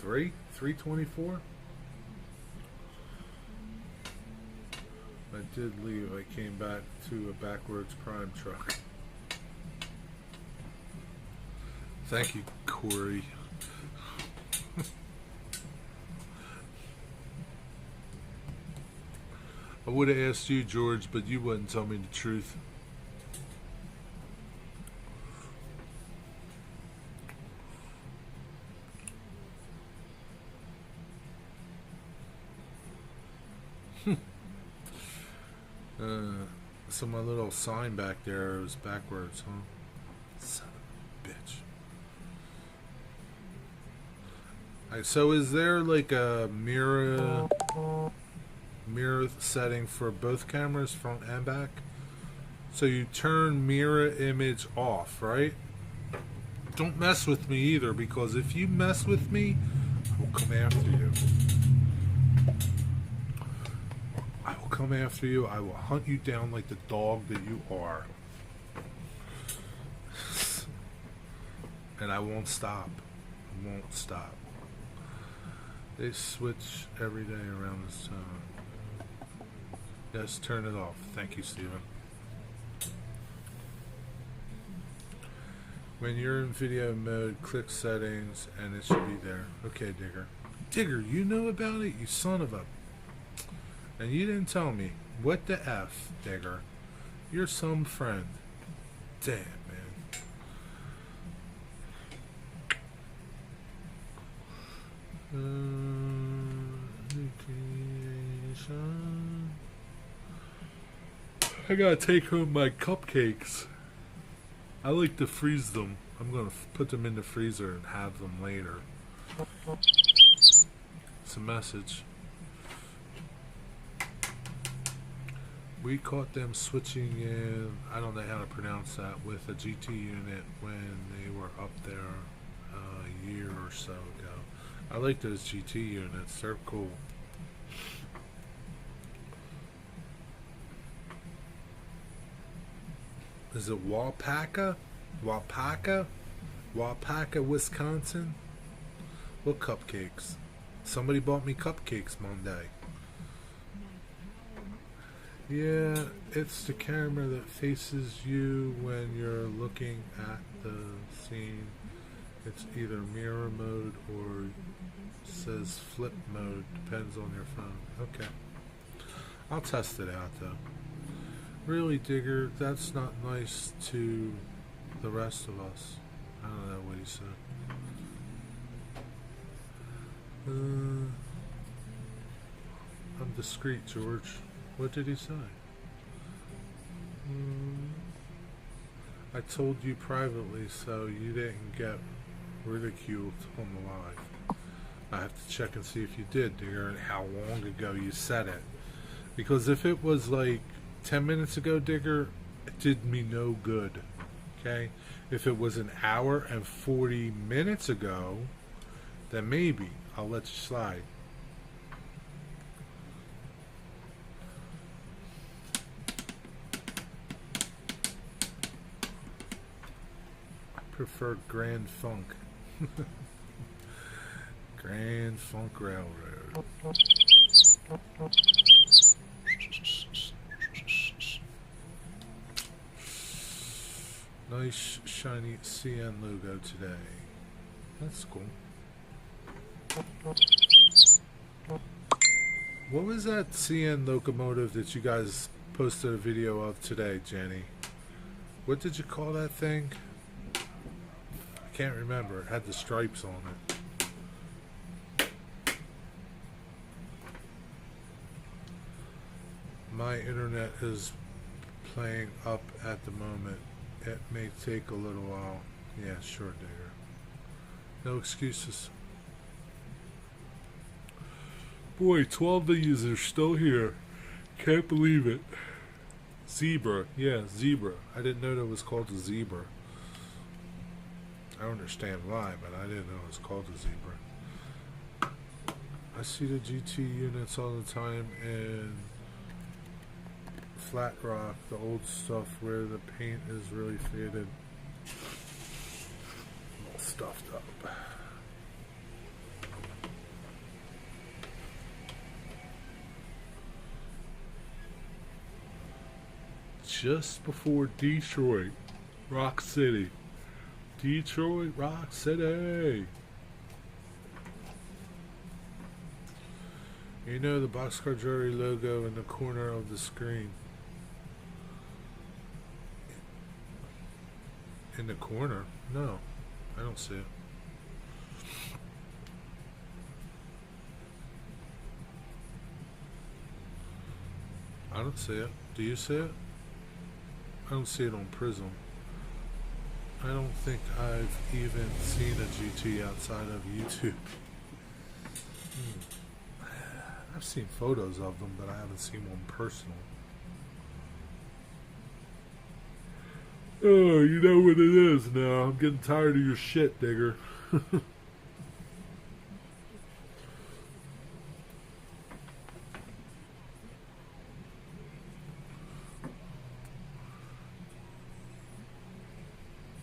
324? I did leave. I came back to a backwards prime truck. Thank you, Corey. I would have asked you, George, but you wouldn't tell me the truth. So my little sign back there is backwards, huh? Son of a bitch. So is there like a mirror setting for both cameras, front and back? So you turn mirror image off, right? Don't mess with me either, because if you mess with me, I will come after you. I will come after you. I will hunt you down like the dog that you are. And I won't stop. I won't stop. They switch every day around this time. Yes, turn it off. Thank you, Steven. When you're in video mode, click settings and it should be there. Okay, Digger. Digger, you know about it, you son of a... And you didn't tell me. What the F, Digger? You're some friend. Damn, man. I gotta take home my cupcakes. I like to freeze them. I'm gonna put them in the freezer and have them later. It's a message. We caught them switching in, I don't know how to pronounce that, with a GT unit when they were up there a year or so ago. I like those GT units, they're cool. Is it Wapaka? Wapaka? Wapaka, Wisconsin? What cupcakes? Somebody bought me cupcakes Monday. Yeah, it's the camera that faces you when you're looking at the scene. It's either mirror mode or says flip mode, depends on your phone. Okay. I'll test it out though. Really, Digger, that's not nice to the rest of us. I don't know what he said. I'm discreet, George. What did he say? I told you privately so you didn't get ridiculed on the live. I have to check and see if you did, Digger, and how long ago you said it. Because if it was like 10 minutes ago, Digger, it did me no good. Okay? If it was an hour and 40 minutes ago, then maybe I'll let you slide. Prefer Grand Funk. Grand Funk Railroad. Nice shiny CN logo today. That's cool. What was that CN locomotive that you guys posted a video of today, Jenny? What did you call that thing? I can't remember. It had the stripes on it. My internet is playing up at the moment. It may take a little while. Yeah, sure, Digger. No excuses. Boy, 12 of yous are still here. Can't believe it. Zebra. Yeah, zebra. I didn't know that was called a zebra. I don't understand why, but I didn't know it was called a zebra. I see the GT units all the time in Flat Rock, the old stuff where the paint is really faded. All stuffed up. Just before Detroit, Rock City. Detroit, Rock City. You know the Boxcar Jewelry logo in the corner of the screen. In the corner? No, I don't see it. I don't see it. Do you see it? I don't see it on Prism. I don't think I've even seen a GT outside of YouTube. I've seen photos of them, but I haven't seen one personal. Oh, you know what it is now. I'm getting tired of your shit, Digger.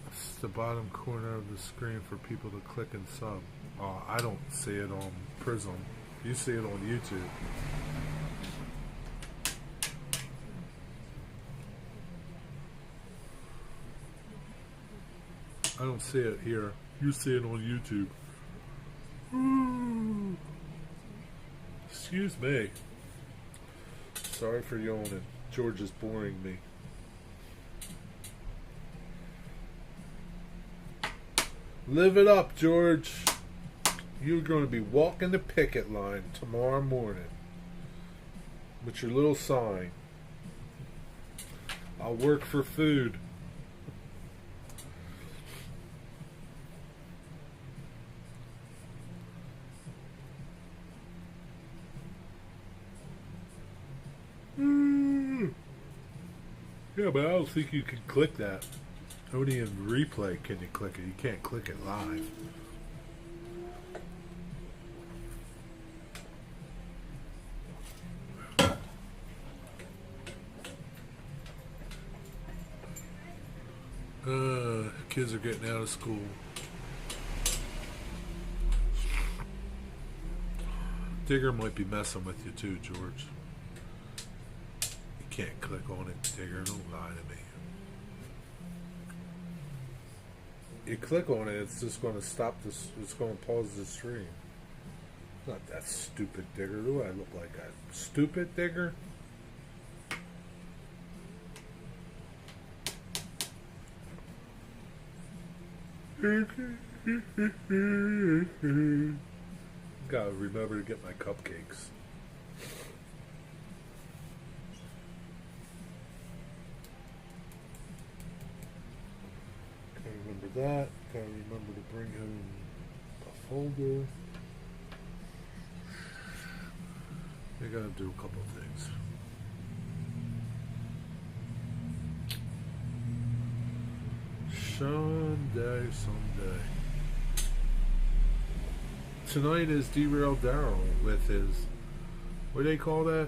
It's the bottom corner of the screen for people to click and sub. Oh, I don't see it on Prism. You see it on YouTube. I don't see it here. You see it on YouTube. Ooh. Excuse me. Sorry for yawning. George is boring me. Live it up, George. You're going to be walking the picket line tomorrow morning with your little sign. I'll work for food. Yeah, but I don't think you can click that. Only in replay can you click it. You can't click it live. Kids are getting out of school. Digger might be messing with you too, George. You can't click on it, Digger. Don't lie to me. You click on it, it's just going to stop this. It's going to pause the stream. Not that stupid, Digger. Do I look like a stupid Digger? Gotta remember to get my cupcakes. Gotta remember that. Gotta remember to bring home a folder. I gotta do a couple of things. Someday. Tonight is Derailed Daryl with his, what do they call that?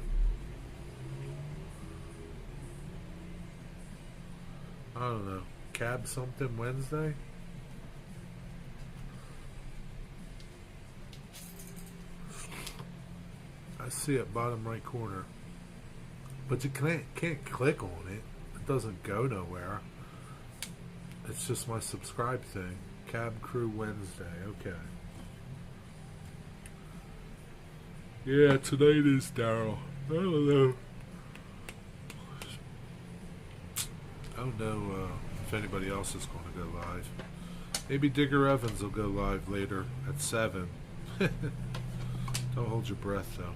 I don't know. Cab something Wednesday? I see it bottom right corner. But you can't click on it. It doesn't go nowhere. It's just my subscribe thing. Cab Crew Wednesday. Okay. Yeah, tonight is Daryl. I don't know. I don't know if anybody else is going to go live. Maybe Digger Evans will go live later at 7. Don't hold your breath, though.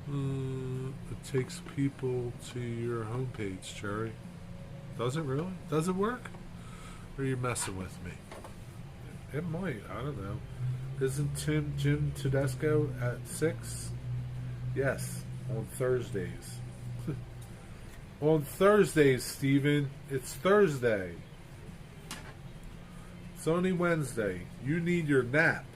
It takes people to your homepage, Cherry. Does it really? Does it work? Or are you messing with me? It might. I don't know. Isn't Jim Tedesco at 6? Yes, on Thursdays. On Thursdays, Steven. It's Thursday. It's only Wednesday. You need your nap.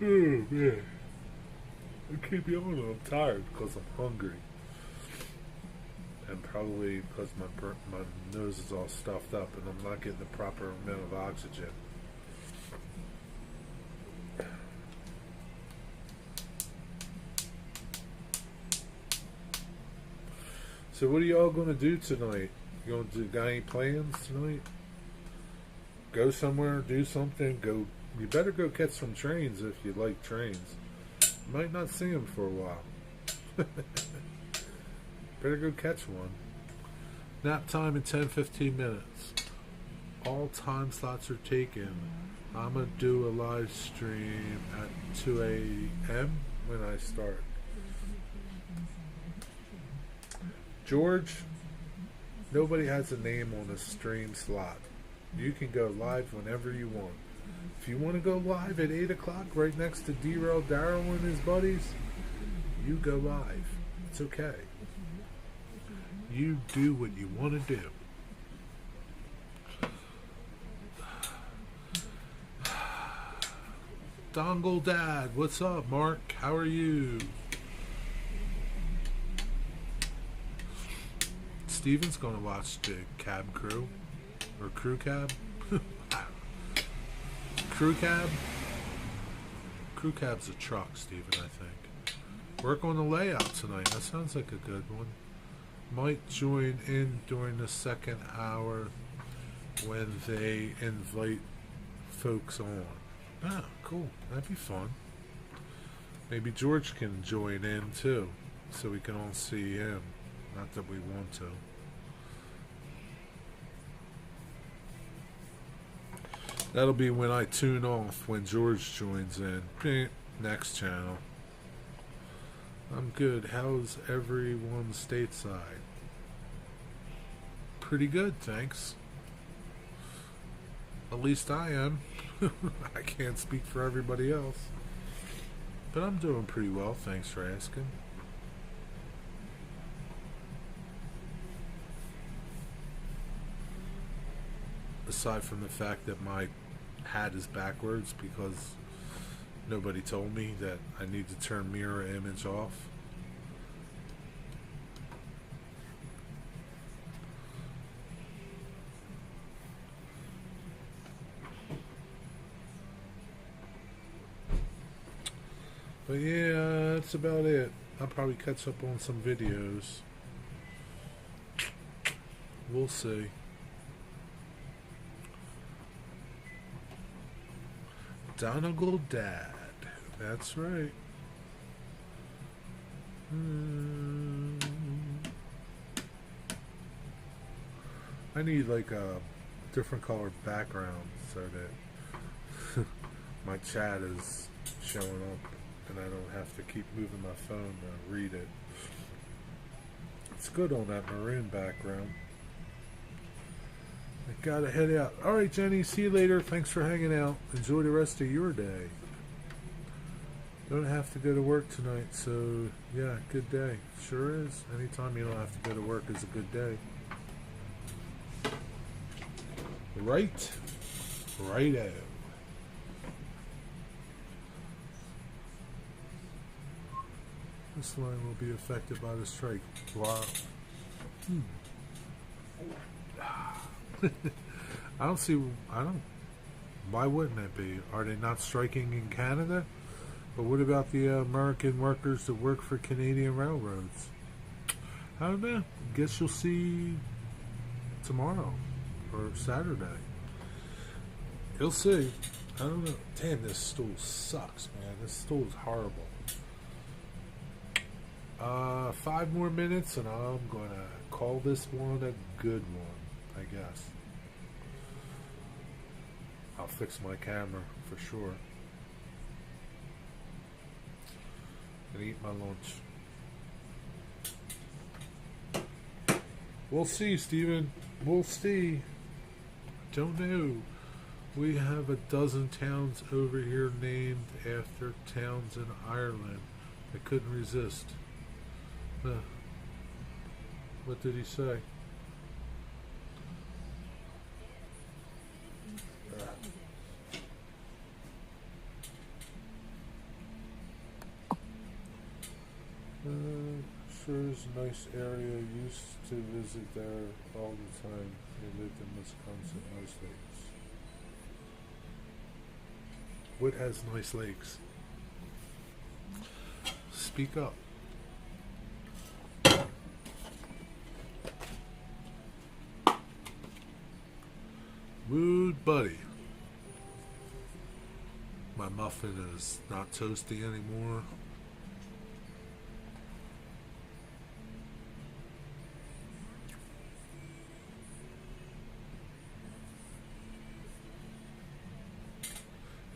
Oh, man. I keep yawning. I'm tired because I'm hungry. And probably because my nose is all stuffed up and I'm not getting the proper amount of oxygen. So what are y'all going to do tonight? You going to got any plans tonight? Go somewhere, do something, go. You better go catch some trains if you like trains. You might not see them for a while. Better go catch one. Nap time in 10-15 minutes. All time slots are taken. I'm going to do a live stream at 2 a.m. when I start. George, nobody has a name on a stream slot. You can go live whenever you want. If you want to go live at 8 o'clock right next to D-Rail Darrell and his buddies, you go live. It's okay. You do what you want to do. Dongle Dad, what's up, Mark? How are you? Steven's going to watch the Cab Crew. Or Crew Cab? Crew Cab? Crew Cab's a truck, Steven, I think. Work on the layout tonight. That sounds like a good one. Might join in during the second hour when they invite folks on. Ah, cool. That'd be fun. Maybe George can join in too, so we can all see him. Not that we want to. That'll be when I tune off, when George joins in. Next channel. I'm good. How's everyone stateside? Pretty good, thanks. At least I am. I can't speak for everybody else. But I'm doing pretty well, thanks for asking. Aside from the fact that my hat is backwards because nobody told me that I need to turn mirror image off. But yeah, that's about it. I'll probably catch up on some videos. We'll see. Dongle Dad. That's right. I need like a different colored background so that my chat is showing up and I don't have to keep moving my phone to read it. It's good on that maroon background. I gotta head out. Alright, Jenny, see you later. Thanks for hanging out. Enjoy the rest of your day. Don't have to go to work tonight, so yeah, good day. Sure is. Anytime you don't have to go to work is a good day. Right? Righto. This line will be affected by the strike. Wow. I don't Why wouldn't it be? Are they not striking in Canada? But what about the American workers that work for Canadian railroads? I don't know. Guess you'll see tomorrow or Saturday. You'll see. I don't know. Damn, this stool sucks, man. This stool is horrible. 5 more minutes and I'm going to call this one a good one, I guess. I'll fix my camera for sure. And eat my lunch. We'll see, Steven. We'll see. Don't know. We have a dozen towns over here named after towns in Ireland. I couldn't resist. What did he say? Sure is a nice area. Used to visit there all the time. They lived in Wisconsin, nice lakes. What has nice lakes? Speak up. Mood buddy. My muffin is not toasty anymore.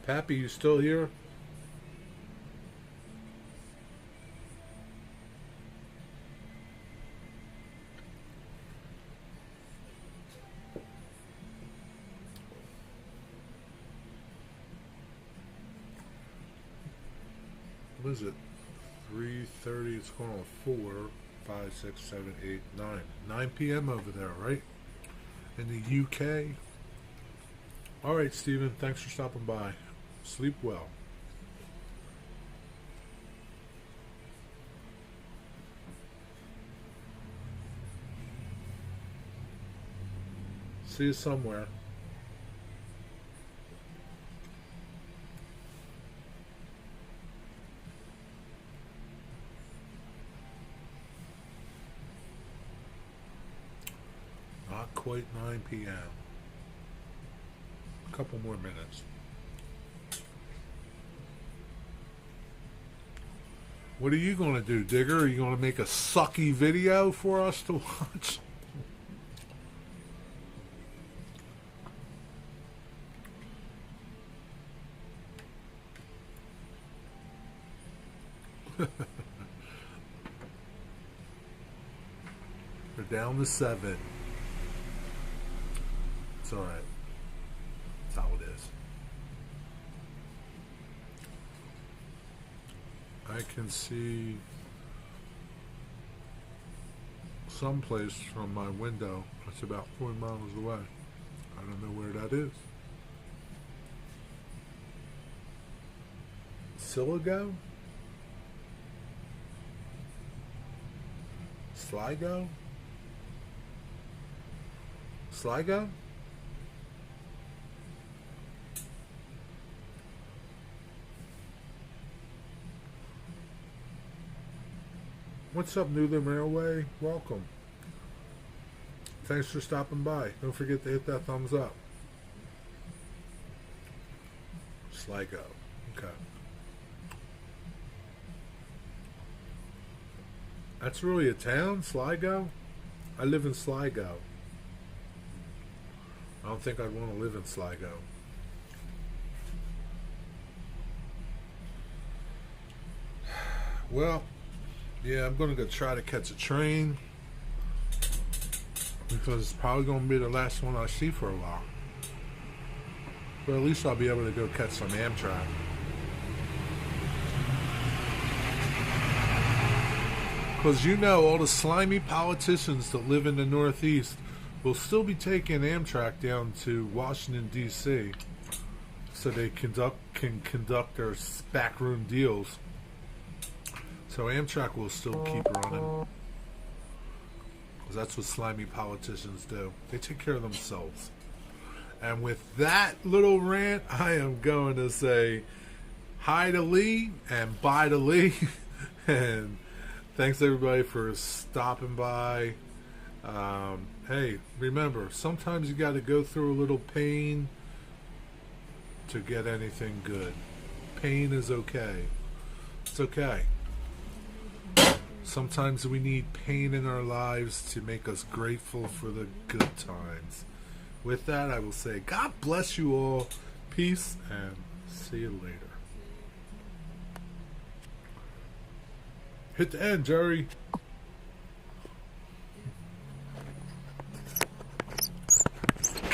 Pappy, you still here? What is it? 3:30. It's going on 4, 5, 6, 7, 8, 9. 9 p.m. over there, right? In the UK. All right, Stephen. Thanks for stopping by. Sleep well. See you somewhere. Not quite 9 p.m. A couple more minutes. What are you going to do, Digger? Are you going to make a sucky video for us to watch? We're down to 7. It's alright. That's how it is. I can see someplace from my window. It's about 4 miles away. I don't know where that is. Siligo? Sligo? Sligo? What's up, Newland Railway? Welcome. Thanks for stopping by. Don't forget to hit that thumbs up. Sligo. Okay. That's really a town, Sligo? I live in Sligo. I don't think I'd want to live in Sligo. Well, yeah, I'm going to go try to catch a train because it's probably going to be the last one I see for a while. But at least I'll be able to go catch some Amtrak. Because you know all the slimy politicians that live in the Northeast will still be taking Amtrak down to Washington, D.C. so they can conduct their backroom deals. So Amtrak will still keep running. Because that's what slimy politicians do. They take care of themselves. And with that little rant, I am going to say hi to Lee and bye to Lee. And thanks everybody for stopping by. Hey, remember, sometimes you got to go through a little pain to get anything good. Pain is okay. It's okay. Sometimes we need pain in our lives to make us grateful for the good times. With that, I will say, God bless you all. Peace, and see you later. Hit the end, Jerry.